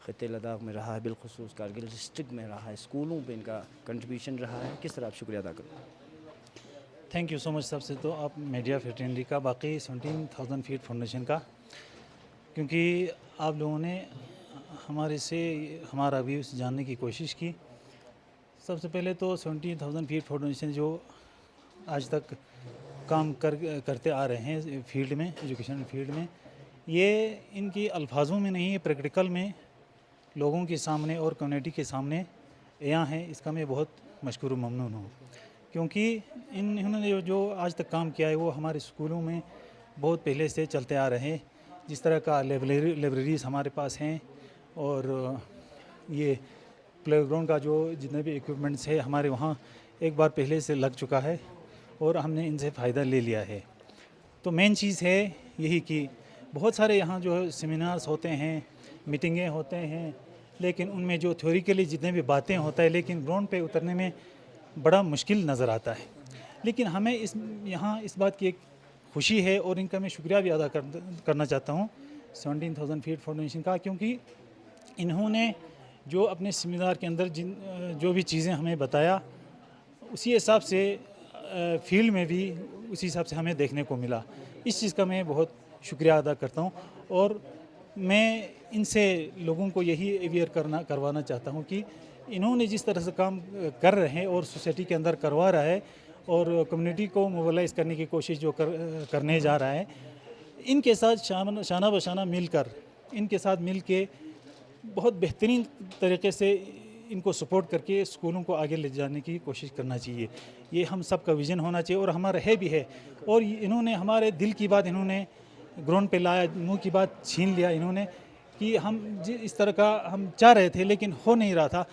ख़त्े लद्दाख में रहा है, बिलखसूस कारगिल डिस्ट्रिक्ट में रहा है, स्कूलों पे इनका कंट्रीब्यूशन रहा है, किस तरह आप शुक्रिया अदा करो? Thank you so much. सबसे तो आप मीडिया फ्रेटर्निटी का, बाकी 17,000 फीट फाउंडेशन का, क्योंकि आप लोगों ने हमारा व्यूज़ जानने की कोशिश की। सबसे पहले तो 17,000 फीट फाउंडेशन जो आज तक काम करते आ रहे हैं फील्ड में, एजुकेशन फील्ड में, ये इनकी अल्फाजों में नहीं है, प्रैक्टिकल में लोगों के सामने और कम्युनिटी के सामने यहाँ है। इसका मैं बहुत मशकूर ममनून हूँ क्योंकि इन्होंने जो आज तक काम किया है वो हमारे स्कूलों में बहुत पहले से चलते आ रहे हैं। जिस तरह का लाइब्रेरीज़ हमारे पास हैं और ये प्लेग्राउंड का जो जितने भी इक्विपमेंट्स है हमारे वहाँ एक बार पहले से लग चुका है और हमने इनसे फ़ायदा ले लिया है। तो मेन चीज़ है यही कि बहुत सारे यहाँ जो है सेमिनार्स होते हैं, मीटिंगें होते हैं, लेकिन उनमें जो थ्योरिकली जितने भी बातें होता है, लेकिन ग्राउंड पे उतरने में बड़ा मुश्किल नज़र आता है। लेकिन हमें यहाँ इस बात की एक खुशी है और इनका मैं शुक्रिया भी अदा करना चाहता हूँ 17,000 फीट फाउंडेशन का, क्योंकि इन्होंने जो अपने सेमिनार के अंदर जो भी चीज़ें हमें बताया, उसी हिसाब से फील्ड में भी उसी हिसाब से हमें देखने को मिला। इस चीज़ का मैं बहुत शुक्रिया अदा करता हूँ और मैं इनसे लोगों को यही अवेयर करवाना चाहता हूँ कि इन्होंने जिस तरह से काम कर रहे हैं और सोसाइटी के अंदर करवा रहा है और कम्युनिटी को मोबिलाइज़ करने की कोशिश जो करने जा रहा है, इनके साथ शाना बशाना मिलकर, इनके साथ मिल के बहुत बेहतरीन तरीके से इनको सपोर्ट करके स्कूलों को आगे ले जाने की कोशिश करना चाहिए। ये हम सब का विज़न होना चाहिए और हमारा है भी है। और इन्होंने हमारे दिल की बात इन्होंने ग्राउंड पे लाया, मुंह की बात छीन लिया इन्होंने कि हम इस तरह का हम चाह रहे थे लेकिन हो नहीं रहा था,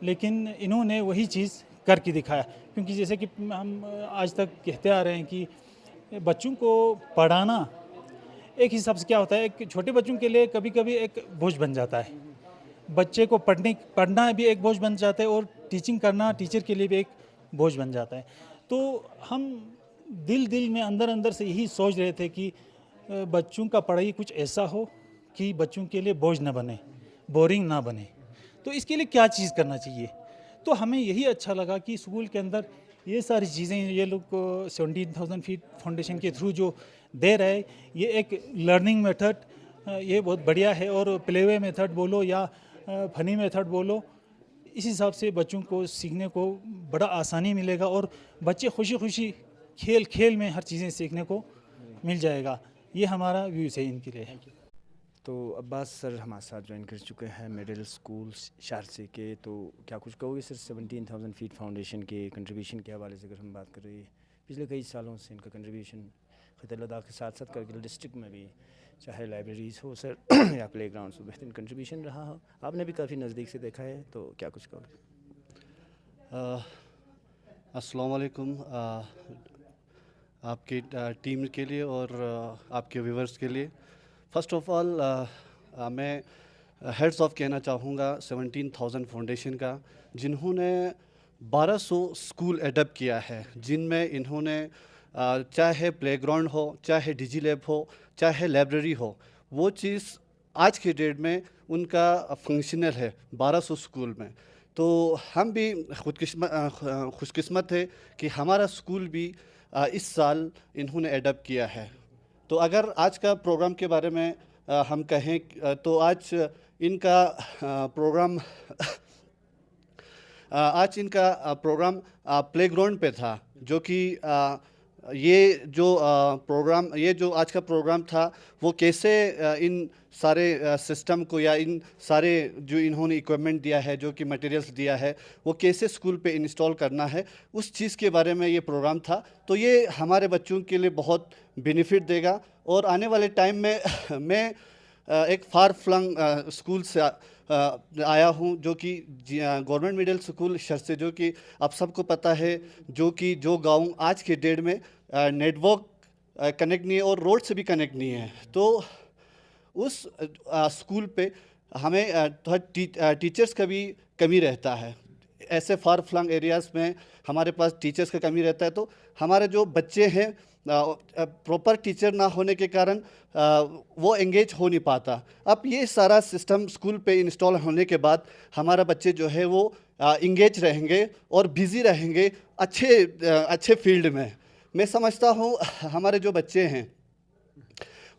लेकिन इन्होंने वही चीज़ करके दिखाया। क्योंकि जैसे कि हम आज तक कहते आ रहे हैं कि बच्चों को पढ़ाना एक हिसाब से क्या होता है, एक छोटे बच्चों के लिए कभी कभी एक बोझ बन जाता है। बच्चे को पढ़ना भी एक बोझ बन जाता है और टीचिंग करना टीचर के लिए भी एक बोझ बन जाता है। तो हम दिल में अंदर से यही सोच रहे थे कि बच्चों का पढ़ाई कुछ ऐसा हो कि बच्चों के लिए बोझ ना बने, बोरिंग ना बने। तो इसके लिए क्या चीज़ करना चाहिए, तो हमें यही अच्छा लगा कि स्कूल के अंदर ये सारी चीज़ें ये लोग 17,000 फीट फाउंडेशन के थ्रू जो दे रहे, ये एक लर्निंग मेथड ये बहुत बढ़िया है। और प्लेवे मेथड बोलो या फनी मेथड बोलो, इस हिसाब से बच्चों को सीखने को बड़ा आसानी मिलेगा और बच्चे खुशी खुशी खेल में हर चीज़ें सीखने को मिल जाएगा। ये हमारा व्यूज़ है इनके लिए। तो अब्बास सर हमारे साथ ज्वाइन कर चुके हैं मिडिल स्कूल शारसे के, तो क्या कुछ कहोगे सर 17,000 फीट फाउंडेशन के कंट्रीब्यूशन के हवाले से अगर हम बात करें? पिछले कई सालों से इनका कंट्रीब्यूशन खिते लद्दाख के साथ साथ करगिल डिस्ट्रिक्ट में भी, चाहे लाइब्रेरीज़ हो सर या प्ले ग्राउंड हो, बेहतरीन कंट्रीब्यूशन रहा हो। आपने भी काफ़ी नज़दीक से देखा है, तो क्या कुछ कहोगे? अस्सलाम वालेकुम आपकी टीम के लिए और आपके व्यूवर्स के लिए। फ़र्स्ट ऑफ ऑल मैं हेड्स ऑफ कहना चाहूँगा 17,000 फाउंडेशन का, जिन्होंने 1200 स्कूल एडप्ट किया है, जिनमें इन्होंने चाहे प्लेग्राउंड हो, चाहे डिजी लैब हो, चाहे लाइब्रेरी हो, वो चीज़ आज के डेट में उनका फंक्शनल है 1200 स्कूल में। तो हम भी खुशकिस्मत है कि हमारा स्कूल भी इस साल इन्होंने एडप्ट किया है। तो अगर आज का प्रोग्राम के बारे में हम कहें तो आज इनका प्रोग्राम प्लेग्राउंड पे था, जो कि ये जो आज का प्रोग्राम था वो कैसे इन सारे सिस्टम को या इन सारे जो इन्होंने इक्विपमेंट दिया है, जो कि मटेरियल्स दिया है, वो कैसे स्कूल पे इंस्टॉल करना है, उस चीज़ के बारे में ये प्रोग्राम था। तो ये हमारे बच्चों के लिए बहुत बेनिफिट देगा। और आने वाले टाइम में मैं एक फार फ्लंग स्कूल से आया हूँ, जो कि गवर्नमेंट मिडिल स्कूल शरसे, जो कि आप सबको पता है, जो गांव आज के डेट में नेटवर्क कनेक्ट नहीं है और रोड से भी कनेक्ट नहीं है। तो उस स्कूल पे हमें टीचर्स का भी कमी रहता है। ऐसे फार फ्लंग एरियाज़ में हमारे पास टीचर्स का कमी रहता है। तो हमारे जो बच्चे हैं प्रॉपर टीचर ना होने के कारण वो एंगेज हो नहीं पाता। अब ये सारा सिस्टम स्कूल पे इंस्टॉल होने के बाद हमारा बच्चे जो है वो इंगेज रहेंगे और बिज़ी रहेंगे अच्छे फील्ड में। मैं समझता हूँ हमारे जो बच्चे हैं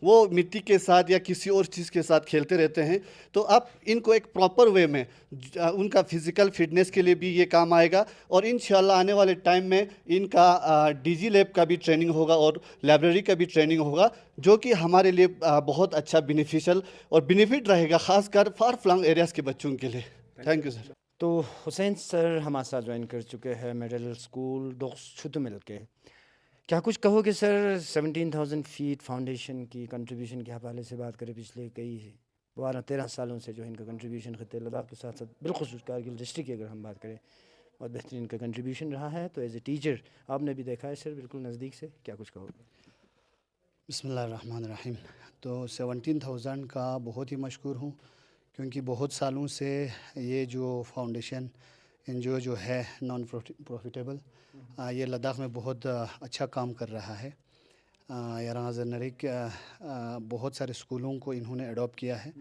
वो मिट्टी के साथ या किसी और चीज़ के साथ खेलते रहते हैं। तो अब इनको एक प्रॉपर वे में उनका फिज़िकल फिटनेस के लिए भी ये काम आएगा। और इंशाल्लाह आने वाले टाइम में इनका डिजी लैब का भी ट्रेनिंग होगा और लाइब्रेरी का भी ट्रेनिंग होगा, जो कि हमारे लिए बहुत अच्छा बेनिफिशियल और बेनिफिट रहेगा, ख़ासकर फार फ्लंग एरियाज़ के बच्चों के लिए। Thank you sir. तो हुसैन सर हमारे साथ ज्वाइन कर चुके हैं मिडिल स्कूल दोस्त मिल के। क्या कुछ कहोगे सर 17,000 फीट फाउंडेशन की कंट्रीब्यूशन के हवाले से बात करें? पिछले कई 12-13 सालों से जो इनका कंट्रीब्यूशन खिते लद्दाख के साथ साथ बिलखुसूस कारगिल डिस्ट्रिक्ट की अगर हम बात करें, बहुत बेहतरीन इनका कंट्रीब्यूशन रहा है। तो एज ए टीचर आपने भी देखा है सर बिल्कुल नज़दीक से, क्या कुछ कहोगे? बिस्मिल्लाहिर्रहमानिर्रहीम। तो 17,000 का बहुत ही मशहूर हूँ, क्योंकि बहुत सालों से ये जो फाउंडेशन एनजीओ जो है नॉन प्रॉफिटेबल, ये लद्दाख में बहुत अच्छा काम कर रहा है। यहाँ जनरिक बहुत सारे स्कूलों को इन्होंने अडॉप्ट किया है।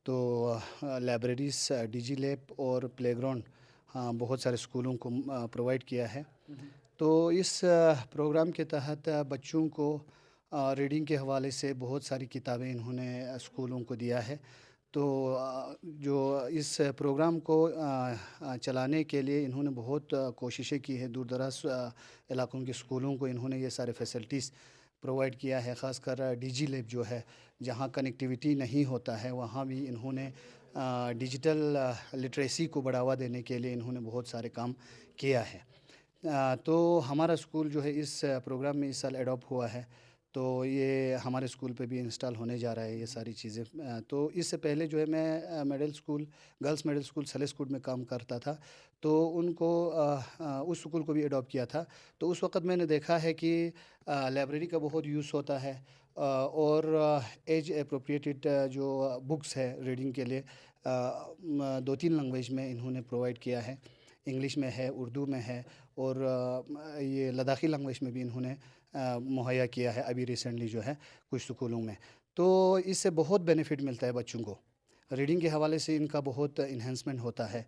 तो लाइब्रेरीज, डीजी लैब और प्लेग्राउंड बहुत सारे स्कूलों को प्रोवाइड किया है। तो इस प्रोग्राम के तहत बच्चों को रीडिंग के हवाले से बहुत सारी किताबें इन्होंने स्कूलों को दिया है। तो जो इस प्रोग्राम को चलाने के लिए इन्होंने बहुत कोशिशें की है। दूर दराज इलाकों के स्कूलों को इन्होंने ये सारे फैसिलिटीज़ प्रोवाइड किया है। ख़ासकर डीजी लैब जो है, जहाँ कनेक्टिविटी नहीं होता है, वहाँ भी इन्होंने डिजिटल लिटरेसी को बढ़ावा देने के लिए इन्होंने बहुत सारे काम किया है। तो हमारा स्कूल जो है इस प्रोग्राम में इस साल एडॉप्ट हुआ है। तो ये हमारे स्कूल पे भी इंस्टॉल होने जा रहा है ये सारी चीज़ें। तो इससे पहले जो है मैं middle school, girls middle school सले स्कूल में काम करता था। तो उनको उस स्कूल को भी अडॉप्ट किया था। तो उस वक़्त मैंने देखा है कि लाइब्रेरी का बहुत यूज़ होता है और एज अप्रोप्रिएटेड जो बुक्स है रीडिंग के लिए 2-3 लैंग्वेज में इन्होंने प्रोवाइड किया है। इंग्लिश में है, उर्दू में है और ये लद्दाखी लैंग्वेज में भी इन्होंने मुहैया किया है अभी रिसेंटली जो है कुछ स्कूलों में। तो इससे बहुत बेनिफिट मिलता है बच्चों को। रीडिंग के हवाले से इनका बहुत इन्हेंसमेंट होता है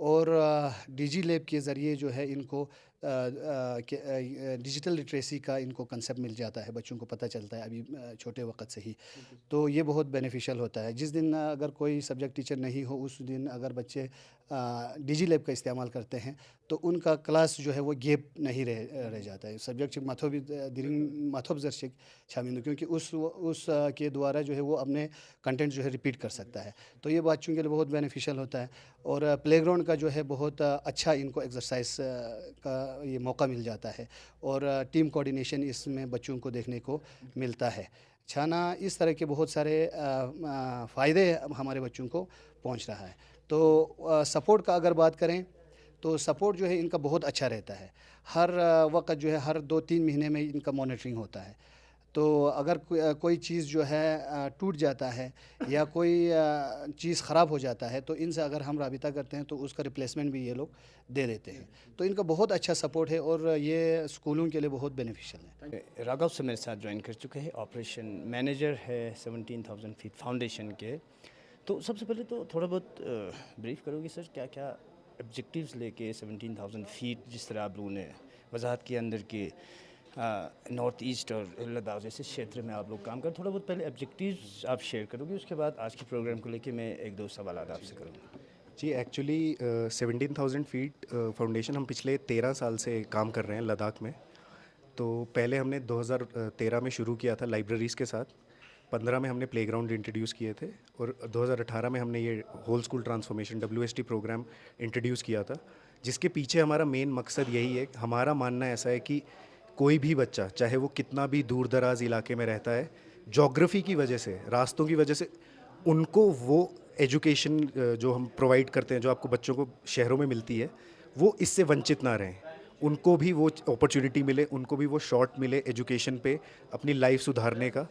और डीजी लैब के ज़रिए जो है इनको डिजिटल लिटरेसी का इनको कंसेप्ट मिल जाता है, बच्चों को पता चलता है अभी छोटे वक्त से ही। तो ये बहुत बेनिफिशियल होता है। जिस दिन अगर कोई सब्जेक्ट टीचर नहीं हो, उस दिन अगर बच्चे डीजी लैब का इस्तेमाल करते हैं तो उनका क्लास जो है वो गैप नहीं रह जाता है। सब्जेक्ट माथोब दिरिंग माथोब जर्शिक शामिल, क्योंकि उस के द्वारा जो है वो अपने कंटेंट जो है रिपीट कर सकता है। तो ये बच्चों के लिए बहुत बेनिफिशियल होता है। और प्लेग्राउंड का जो है बहुत अच्छा इनको एक्सरसाइज का ये मौका मिल जाता है और टीम कोऑर्डिनेशन इसमें बच्चों को देखने को मिलता है। छाना इस तरह के बहुत सारे फ़ायदे हमारे बच्चों को पहुंच रहा है। तो सपोर्ट का अगर बात करें तो सपोर्ट जो है इनका बहुत अच्छा रहता है। हर वक्त जो है हर 2-3 महीने में इनका मॉनिटरिंग होता है। तो अगर कोई चीज़ जो है टूट जाता है या कोई चीज़ ख़राब हो जाता है तो इनसे अगर हम राबिता करते हैं तो उसका रिप्लेसमेंट भी ये लोग दे देते हैं। तो इनका बहुत अच्छा सपोर्ट है और ये स्कूलों के लिए बहुत बेनिफिशियल है। राघव से मेरे साथ ज्वाइन कर चुके हैं, ऑपरेशन मैनेजर है 17,000 फीट फाउंडेशन के। तो सबसे पहले तो थोड़ा बहुत ब्रीफ करोगे सर, क्या क्या ऑब्जेक्टिव्स लेके 17,000 फीट जिस तरह आप लोगों ने वजाहत के अंदर के नॉर्थ ईस्ट और लद्दाख जैसे क्षेत्र में आप लोग काम कर, थोड़ा बहुत पहले ऑब्जेक्टिव्स आप शेयर करोगे, उसके बाद आज के प्रोग्राम को लेके मैं 1-2 सवाल आपसे करूँगा। जी, एक्चुअली 17,000 फीट फाउंडेशन हम पिछले 13 साल से काम कर रहे हैं लद्दाख में। तो पहले हमने 2013 में शुरू किया था लाइब्रेरीज़ के साथ, 15 में हमने प्लेग्राउंड इंट्रोड्यूस किए थे और 2018 में हमने ये whole school transformation WST programme introduce किया था, जिसके पीछे हमारा मेन मकसद यही है। हमारा मानना ऐसा है कि कोई भी बच्चा, चाहे वो कितना भी दूर दराज इलाके में रहता है, जोग्राफ़ी की वजह से, रास्तों की वजह से उनको वो एजुकेशन जो हम प्रोवाइड करते हैं, जो आपको बच्चों को शहरों में मिलती है, वो इससे वंचित ना रहें। उनको भी वो अपॉर्चुनिटी मिले, उनको भी वो शॉट मिले एजुकेशन पे अपनी लाइफ सुधारने का।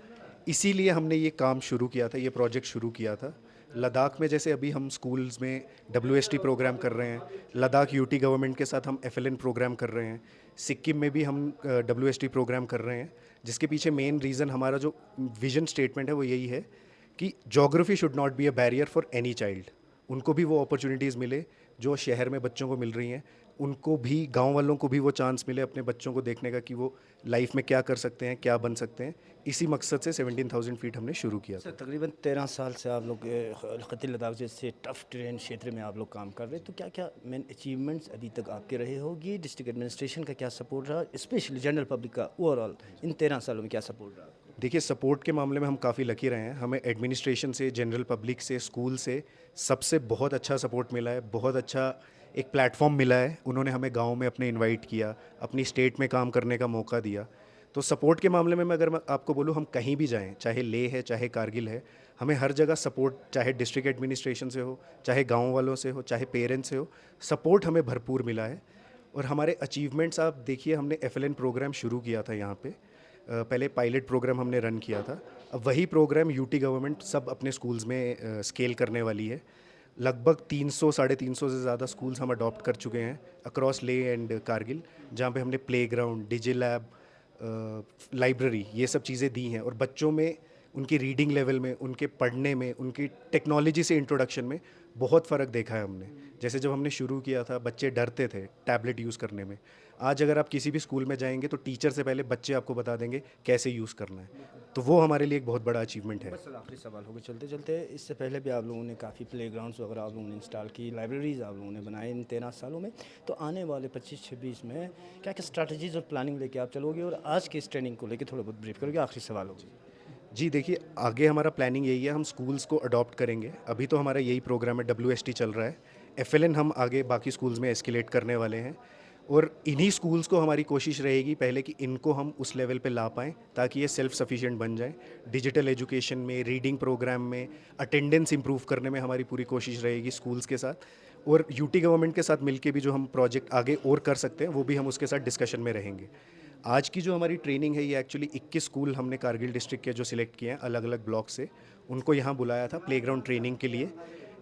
इसीलिए हमने ये काम शुरू किया था, ये प्रोजेक्ट शुरू किया था। लद्दाख में जैसे अभी हम स्कूल्स में WST प्रोग्राम कर रहे हैं, लद्दाख UT गवर्नमेंट के साथ हम FLN प्रोग्राम कर रहे हैं, सिक्किम में भी हम WST प्रोग्राम कर रहे हैं, जिसके पीछे मेन रीज़न हमारा जो विजन स्टेटमेंट है वो यही है कि geography should not be a barrier for any child. उनको भी वो अपॉर्चुनिटीज़ मिले जो शहर में बच्चों को मिल रही हैं, उनको भी, गांव वालों को भी वो चांस मिले अपने बच्चों को देखने का कि वो लाइफ में क्या कर सकते हैं, क्या बन सकते हैं। इसी मकसद से 17,000 फीट हमने शुरू किया था। तकरीबन 13 साल से आप लोग ख़त्े लद्दाख जैसे टफ टेरेन क्षेत्र में आप लोग काम कर रहे हैं, तो क्या क्या मेन अचीवमेंट्स अभी तक आपके रहे होगी? डिस्ट्रिक्ट एडमिनिस्ट्रेशन का क्या सपोर्ट रहा, स्पेशली जनरल पब्लिक का ओवरऑल इन 13 सालों में क्या सपोर्ट रहा? देखिए, सपोर्ट के मामले में हम काफ़ी लकी रहे हैं। हमें एडमिनिस्ट्रेशन से, जनरल पब्लिक से, स्कूल से, सबसे बहुत अच्छा सपोर्ट मिला है। बहुत अच्छा एक प्लेटफॉर्म मिला है। उन्होंने हमें गांव में अपने इनवाइट किया, अपनी स्टेट में काम करने का मौका दिया। तो सपोर्ट के मामले में मैं आपको बोलूँ, हम कहीं भी जाएं, चाहे लेह है, चाहे कारगिल है, हमें हर जगह सपोर्ट, चाहे डिस्ट्रिक्ट एडमिनिस्ट्रेशन से हो, चाहे गाँव वालों से हो, चाहे पेरेंट्स से हो, सपोर्ट हमें भरपूर मिला है। और हमारे अचीवमेंट्स आप देखिए, हमने FLN प्रोग्राम शुरू किया था यहाँ पे पहले पायलट प्रोग्राम हमने रन किया था, अब वही प्रोग्राम यूटी गवर्नमेंट सब अपने स्कूल्स में स्केल करने वाली है। लगभग 300 साढ़े 300 से ज़्यादा स्कूल्स हम अडॉप्ट कर चुके हैं अक्रॉस ले एंड कारगिल, जहाँ पे हमने प्लेग्राउंड, डिजी लैब, लाइब्रेरी ये सब चीज़ें दी हैं। और बच्चों में उनकी रीडिंग लेवल में, उनके पढ़ने में, उनकी टेक्नोलॉजी से इंट्रोडक्शन में बहुत फ़र्क देखा है हमने। जैसे जब हमने शुरू किया था बच्चे डरते थे टैबलेट यूज़ करने में, आज अगर आप किसी भी स्कूल में जाएंगे तो टीचर से पहले बच्चे आपको बता देंगे कैसे यूज़ करना है, तो वो हमारे लिए एक बहुत बड़ा अचीवमेंट है। बस आखिरी सवाल होगा चलते चलते, इससे पहले भी आप लोगों ने काफ़ी प्लेग्राउंड्स वगैरह आप लोगों ने इंस्टॉल की, लाइब्रेरीज़ आप लोगों ने बनाए इन 13 सालों में, तो आने वाले 25-26 में क्या क्या स्ट्रैटेजीज़ और प्लानिंग लेके आप चलोगे और आज की इस ट्रेनिंग को लेकर थोड़ा बहुत ब्रीफ करोगे? आखिरी सवाल होगा जी। देखिए, आगे हमारा प्लानिंग यही है, हम स्कूल्स को अडॉप्ट करेंगे। अभी तो हमारा यही प्रोग्राम है, WST चल रहा है, FLN हम आगे बाकी स्कूल्स में एस्केलेट करने वाले हैं। और इन्हीं स्कूल्स को हमारी कोशिश रहेगी पहले कि इनको हम उस लेवल पे ला पाएँ ताकि ये सेल्फ सफिशिएंट बन जाएं। डिजिटल एजुकेशन में, रीडिंग प्रोग्राम में, अटेंडेंस इंप्रूव करने में हमारी पूरी कोशिश रहेगी स्कूल्स के साथ। और यूटी गवर्नमेंट के साथ मिलके भी जो हम प्रोजेक्ट आगे और कर सकते हैं वो भी हम उसके साथ डिस्कशन में रहेंगे। आज की जो हमारी ट्रेनिंग है ये एक्चुअली 21 स्कूल हमने कारगिल डिस्ट्रिक्ट के जो सिलेक्ट किए हैं अलग अलग ब्लॉक से, उनको यहाँ बुलाया था प्लेग्राउंड ट्रेनिंग के लिए।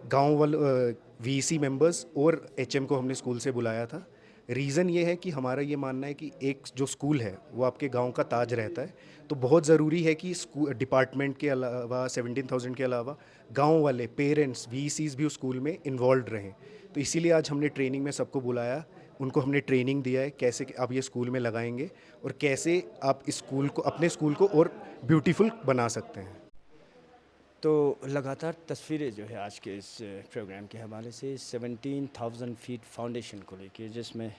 गाँव वाले VC मेंबर्स और HM को हमने स्कूल से बुलाया था। रीज़न ये है कि हमारा ये मानना है कि एक जो स्कूल है वो आपके गांव का ताज रहता है, तो बहुत ज़रूरी है कि स्कूल डिपार्टमेंट के अलावा 17,000 के अलावा गांव वाले पेरेंट्स, VCs भी उस स्कूल में इन्वॉल्व रहें। तो इसीलिए आज हमने ट्रेनिंग में सबको बुलाया, उनको हमने ट्रेनिंग दिया है कैसे आप ये स्कूल में लगाएंगे और कैसे आप इस स्कूल को, अपने स्कूल को और ब्यूटीफुल बना सकते हैं। तो लगातार तस्वीरें जो है आज के इस प्रोग्राम के हवाले से 17,000 फीट फाउंडेशन को लेके, जिसमें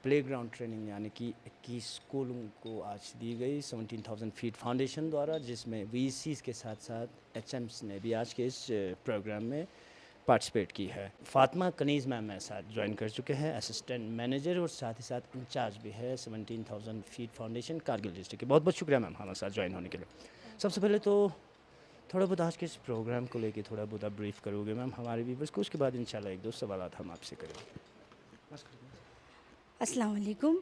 प्लेग्राउंड ट्रेनिंग यानी कि 21 स्कूलों को आज दी गई 17,000 फीट फाउंडेशन द्वारा, जिसमें VCs के साथ साथ HMs ने भी आज के इस प्रोग्राम में पार्टिसिपेट की है। फातिमा कनीज़ मैम मेरे साथ ज्वाइन कर चुके हैं, असिस्टेंट मैनेजर और साथ ही साथ इंचार्ज भी है 17,000 फीट फाउंडेशन कारगिल डिस्ट्रिक्ट के। बहुत बहुत शुक्रिया मैम हमारे साथ ज्वाइन होने के लिए। सबसे पहले तो थोड़ा बहुत आज के इस प्रोग्राम को लेके थोड़ा बहुत आप ब्रीफ करोगे मैम हमारे व्यूअर्स को, उसके बाद इंशाल्लाह एक दो सवाल हम आपसे करेंगे। अस्सलाम वालेकुम।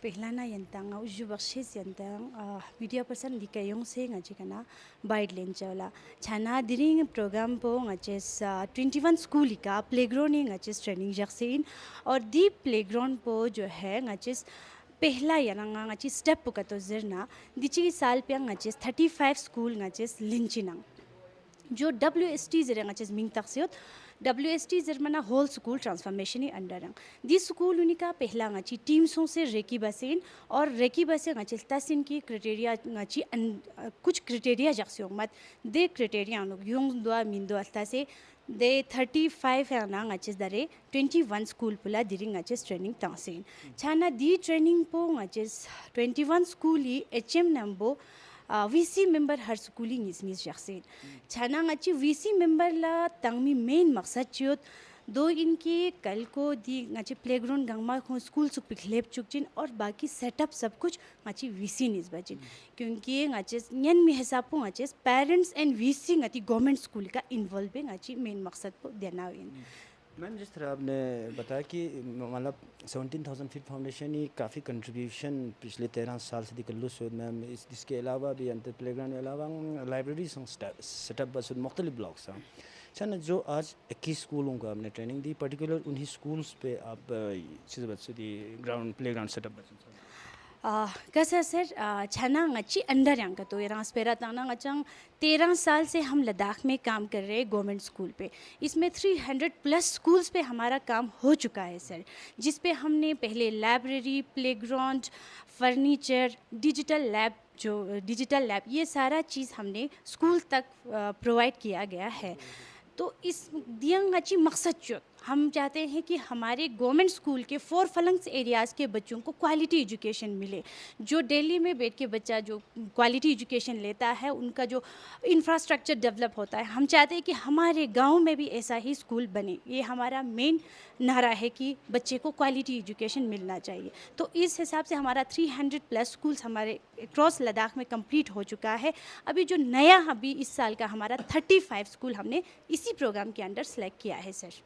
पहला ना यंतांग उजु बख्शिश यंतांग मीडिया पर्सन दिकायों से ngajikana बाइट लेंचला छाना दिरिंग प्रोग्राम पो ngachis 21 स्कूल का प्लेग्राउंड ngachis ट्रेनिंग जक्सिन और दी प्लेग्राउंड पो जो है ngachis पहला याना ngachis स्टेप का तो जरना दिची साल पे ngachis 35 स्कूल ngachis लिंचिना जो WST जरे ngachis मिंग तक्सियत WST जर्मना होल स्कूल ट्रांसफॉर्मेशन ही अंडर दी स्कूल उनका पहला ngachis टीम्सों से रेकी बसेन और रेकी बसे ngachis तसिन की क्राइटेरिया ngachis कुछ क्राइटेरिया जक्सियों मत दे क्राइटेरिया नो योंग दो मिंदो अल्ता से दे 35 है ना ngachis दरे 21 स्कूल पुला दिरी ngachis ट्रेनिंग तासेन छाना दी ट्रेनिंग पो ngachis 21 स्कूल ही HM नंबो VC मेंबर हर स्कूली निस्मिस जक्सेन छाना ngachis VC मेंबर ला तंगमी मेन मकसद चियोत दो इनकी कल को दी ngachis प्लेग्राउंड गंगमा को स्कूल सु पिखलेप चुकचिन और बाकी सेटअप सब कुछ ngachis VC निस्बचिन क्योंकि ngachis यन में हिसाब पो ngachis parents and VC ngati government school का इन्वॉल्व है ngachis मेन मकसद को देना है। मैम जिस तरह आपने बताया कि मतलब 17,000 फीट फाउंडेशन ही काफ़ी कंट्रीब्यूशन पिछले 13 साल से दिक्कत लुस मैम इसके अलावा भी अंतर प्लेग्राउंड के अलावा लाइब्रेरी सेटअप बस मुख्तलिफ ब्लॉक्स हैं। अच्छा ना जो आज 21 स्कूलों को आपने ट्रेनिंग दी पर्टिकुलर उन्हीं स्कूल्स पे आप चीज़ बस दी ग्राउंड प्लेग्राउंड सेटअप कैसा सर छना ngachis अंडर यांग तो ये रास्पेरा ताना ngachang 13 साल से हम लद्दाख में काम कर रहे हैं गवर्नमेंट स्कूल पे। इसमें 300 प्लस स्कूल्स पे हमारा काम हो चुका है सर, जिस पे हमने पहले library, playground, furniture, digital lab ये सारा चीज़ हमने स्कूल तक प्रोवाइड किया गया है। तो इस दिया ngachis मकसद जो हम चाहते हैं कि हमारे गवर्नमेंट स्कूल के 4 फलंग्स एरियाज़ के बच्चों को क्वालिटी एजुकेशन मिले। जो दिल्ली में बैठ के बच्चा जो क्वालिटी एजुकेशन लेता है उनका जो इंफ्रास्ट्रक्चर डेवलप होता है, हम चाहते हैं कि हमारे गांव में भी ऐसा ही स्कूल बने। ये हमारा मेन नारा है कि बच्चे को क्वालिटी एजुकेशन मिलना चाहिए। तो इस हिसाब से हमारा 300 प्लस स्कूल्स हमारे क्रॉस लद्दाख में कंप्लीट हो चुका है। अभी जो नया अभी इस साल का हमारा 35 स्कूल हमने इसी प्रोग्राम के अंडर सेलेक्ट किया है सर।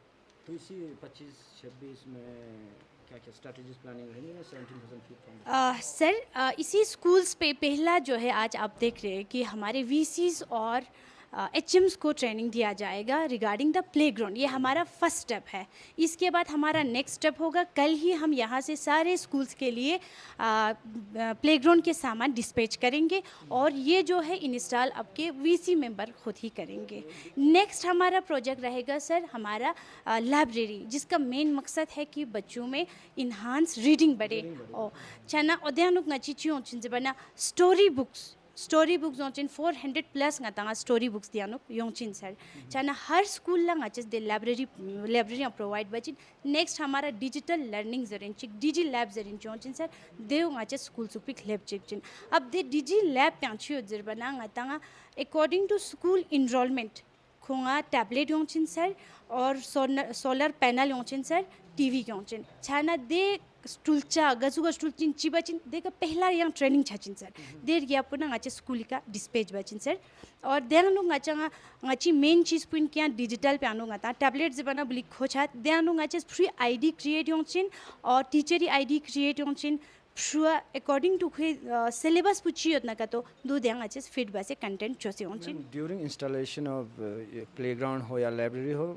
तो इसी 25-26 में क्या क्या स्ट्रैटेजीज प्लानिंग रहेंगे 17,000 फीट सर इसी स्कूल्स पे पहला जो है आज आप देख रहे हैं कि हमारे वीसीज और एचएम्स को ट्रेनिंग दिया जाएगा रिगार्डिंग द प्लेग्राउंड। ये हमारा फर्स्ट स्टेप है। इसके बाद हमारा नेक्स्ट स्टेप होगा, कल ही हम यहाँ से सारे स्कूल्स के लिए प्लेग्राउंड के सामान डिस्पैच करेंगे और ये जो है इंस्टॉल आपके वीसी मेंबर खुद ही करेंगे। नेक्स्ट हमारा प्रोजेक्ट रहेगा सर हमारा लाइब्रेरी, जिसका मेन मकसद है कि बच्चों में इन्हांस रीडिंग बढ़े और छाना उद्यानुक नचिचियों बना स्टोरी बुक्स योंचिन 400 प्लस ngata स्टोरी बुक्स दियानो योंचिन सर चाना हर स्कूल ला ngachis दे लाइब्रेरी प्रोवाइड बचिन। नेक्स्ट हमारा डिजिटल लर्निंग जरिंचिक डिजी लैब जरिन योंचिन सर देव ngachis स्कूल सुपिक लैब चिकचिन। अब दे डिजी लैब प्यांचियो जरबना ngata according to school enrolment खोंगा टैबलेट योंचिन सर और सोलर पैनल योंचिन सर टीवी योंचिन छाना दे स्टूलचा गजुगा स्टूलचिन चिबाचिन देका पहला yang ट्रेनिंग छाचिन सर देर गया पुना ngache स्कूल का डिस्पैच बचिन सर और देनु ngacha ngachi मेन चीज पुन क्या डिजिटल पे आनो ngata टैबलेट जबना बुली खोछा देनु ngache फ्री आईडी क्रिएट योंचिन और टीचर आईडी क्रिएट योंचिन शुआ अकॉर्डिंग टू सिलेबस पुछियोत ना का तो दो देंग ngache फिट बसे कंटेंट चोसे योंचिन। ड्यूरिंग इंस्टॉलेशन ऑफ प्लेग्राउंड हो या लाइब्रेरी हो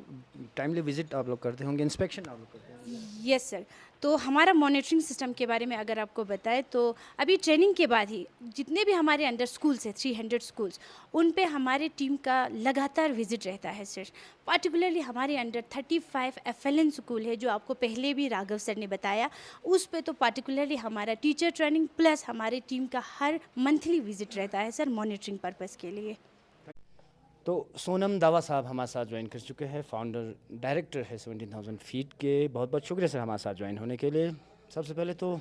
टाइमली विजिट आप लोग करते होंगे, इंस्पेक्शन आप लोग करते हैं? Yes sir. तो हमारा मॉनिटरिंग सिस्टम के बारे में अगर आपको बताएं तो अभी ट्रेनिंग के बाद ही जितने भी हमारे अंडर स्कूल्स है 300 स्कूल्स उन पे हमारे टीम का लगातार विजिट रहता है सर। पार्टिकुलरली हमारे अंडर 35 FLN स्कूल है जो आपको पहले भी राघव सर ने बताया, उस पे तो पार्टिकुलरली हमारा टीचर ट्रेनिंग प्लस हमारे टीम का हर मंथली विजिट रहता है सर मॉनिटरिंग पर्पज़ के लिए। तो सोनम दावा साहब हमारे साथ ज्वाइन कर चुके हैं, फाउंडर डायरेक्टर है 17,000 फीट के। बहुत बहुत शुक्रिया सर हमारे साथ ज्वाइन होने के लिए। सबसे पहले तो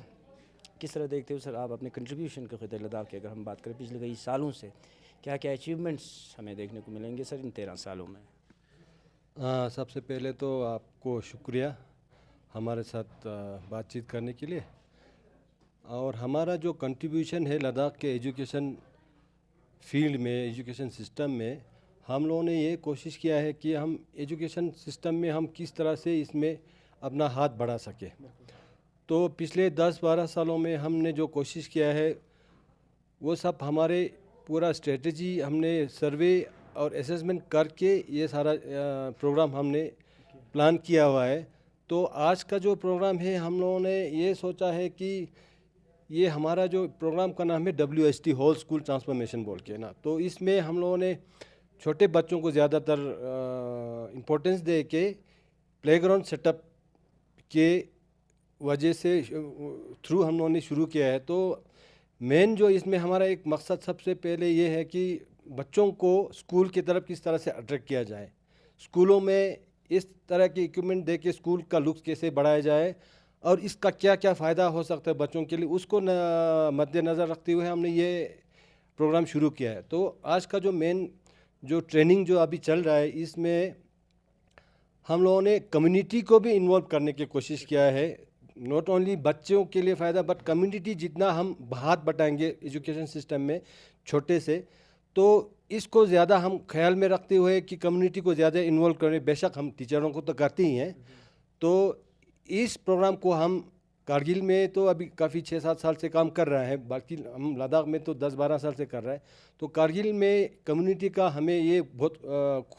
किस तरह देखते हो सर आप अपने कंट्रीब्यूशन के खिते लद्दाख की अगर हम बात करें पिछले कई सालों से क्या क्या अचीवमेंट्स हमें देखने को मिलेंगे सर इन 13 सालों में? सबसे पहले तो आपको शुक्रिया हमारे साथ बातचीत करने के लिए। और हमारा जो कंट्रीब्यूशन है लद्दाख के एजुकेशन फील्ड में, एजुकेशन सिस्टम में, हम लोगों ने ये कोशिश किया है कि हम एजुकेशन सिस्टम में हम किस तरह से इसमें अपना हाथ बढ़ा सके। तो पिछले 10-12 सालों में हमने जो कोशिश किया है वो सब हमारे पूरा स्ट्रेटजी हमने सर्वे और असेसमेंट करके ये सारा प्रोग्राम हमने प्लान किया हुआ है। तो आज का जो प्रोग्राम है हम लोगों ने ये सोचा है कि ये हमारा जो प्रोग्राम का नाम है WST होल स्कूल ट्रांसफॉर्मेशन बोल के ना, तो इसमें हम लोगों ने छोटे बच्चों को ज़्यादातर इम्पोर्टेंस दे के प्लेग्राउंड सेटअप के वजह से थ्रू हम लोगों ने शुरू किया है। तो मेन जो इसमें हमारा एक मकसद सबसे पहले ये है कि बच्चों को स्कूल की तरफ किस तरह से अट्रैक्ट किया जाए, स्कूलों में इस तरह के इक्विपमेंट दे के स्कूल का लुक्स कैसे बढ़ाया जाए और इसका क्या क्या फ़ायदा हो सकता है बच्चों के लिए, उसको मद्देनज़र रखते हुए हमने ये प्रोग्राम शुरू किया है। तो आज का जो मेन जो ट्रेनिंग जो अभी चल रहा है इसमें हम लोगों ने कम्युनिटी को भी इन्वॉल्व करने की कोशिश किया है। नॉट ओनली बच्चों के लिए फ़ायदा बट कम्युनिटी जितना हम हाथ बटाएंगे एजुकेशन सिस्टम में छोटे से, तो इसको ज़्यादा हम ख्याल में रखते हुए कि कम्युनिटी को ज़्यादा इन्वॉल्व करें। बेशक हम टीचरों को तो करते ही हैं, तो इस प्रोग्राम को हम कारगिल में तो अभी काफ़ी 6-7 साल से काम कर रहा है, बाकी हम लद्दाख में तो 10-12 साल से कर रहा है। तो कारगिल में कम्युनिटी का हमें ये बहुत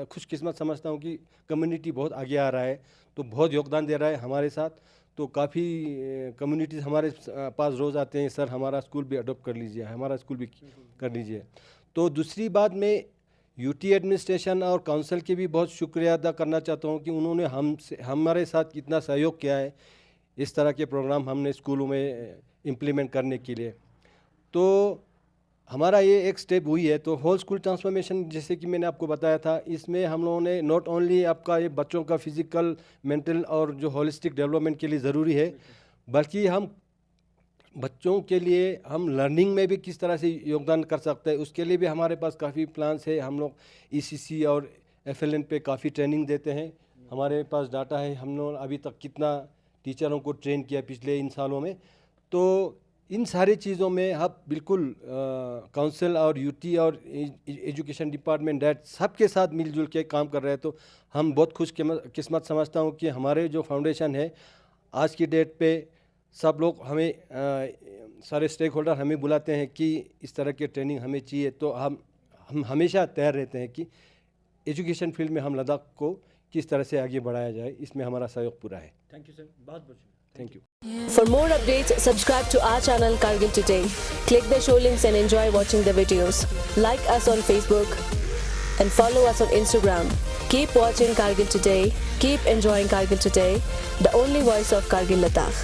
खुशकिस्मत समझता हूँ कि कम्युनिटी बहुत आगे आ रहा है, तो बहुत योगदान दे रहा है हमारे साथ। तो काफ़ी कम्युनिटीज़ हमारे पास रोज़ आते हैं, सर हमारा स्कूल भी अडोप्ट कर लीजिए, हमारा स्कूल भी कर लीजिए। तो दूसरी बात मैं यूटी एडमिनिस्ट्रेशन और काउंसिल के भी बहुत शुक्रिया अदा करना चाहता हूँ कि उन्होंने हमारे साथ कितना सहयोग किया है इस तरह के प्रोग्राम हमने स्कूलों में इम्प्लीमेंट करने के लिए। तो हमारा ये एक स्टेप हुई है। तो होल स्कूल ट्रांसफॉर्मेशन जैसे कि मैंने आपको बताया था, इसमें हम लोगों ने नॉट ओनली आपका ये बच्चों का फिज़िकल, मेंटल और जो होलिस्टिक डेवलपमेंट के लिए ज़रूरी है, बल्कि हम बच्चों के लिए हम लर्निंग में भी किस तरह से योगदान कर सकते हैं उसके लिए भी हमारे पास काफ़ी प्लान्स है। हम लोग ECC और FLN पे काफ़ी ट्रेनिंग देते हैं। हमारे पास डाटा है हम लोग अभी तक कितना टीचरों को ट्रेन किया पिछले इन सालों में। तो इन सारी चीज़ों में हम बिल्कुल काउंसिल और यूटी और एजुकेशन डिपार्टमेंट डैट सबके साथ मिलजुल के काम कर रहे हैं। तो हम बहुत खुश किस्मत समझता हूँ कि हमारे जो फाउंडेशन है आज की डेट पे सब लोग हमें सारे स्टेक होल्डर हमें बुलाते हैं कि इस तरह की ट्रेनिंग हमें चाहिए, तो हम हमेशा तैयार रहते हैं कि एजुकेशन फील्ड में हम लद्दाख को किस तरह से आगे बढ़ाया जाए, इसमें हमारा सहयोग पूरा है। थैंक यू सर, बहुत बहुत thank you. For more updates, subscribe to our channel Kargil Today. Click the show links and enjoy watching the videos. Like us on Facebook and follow us on Instagram. Keep watching Kargil Today. Keep enjoying Kargil Today, the only voice of Kargil Ladakh.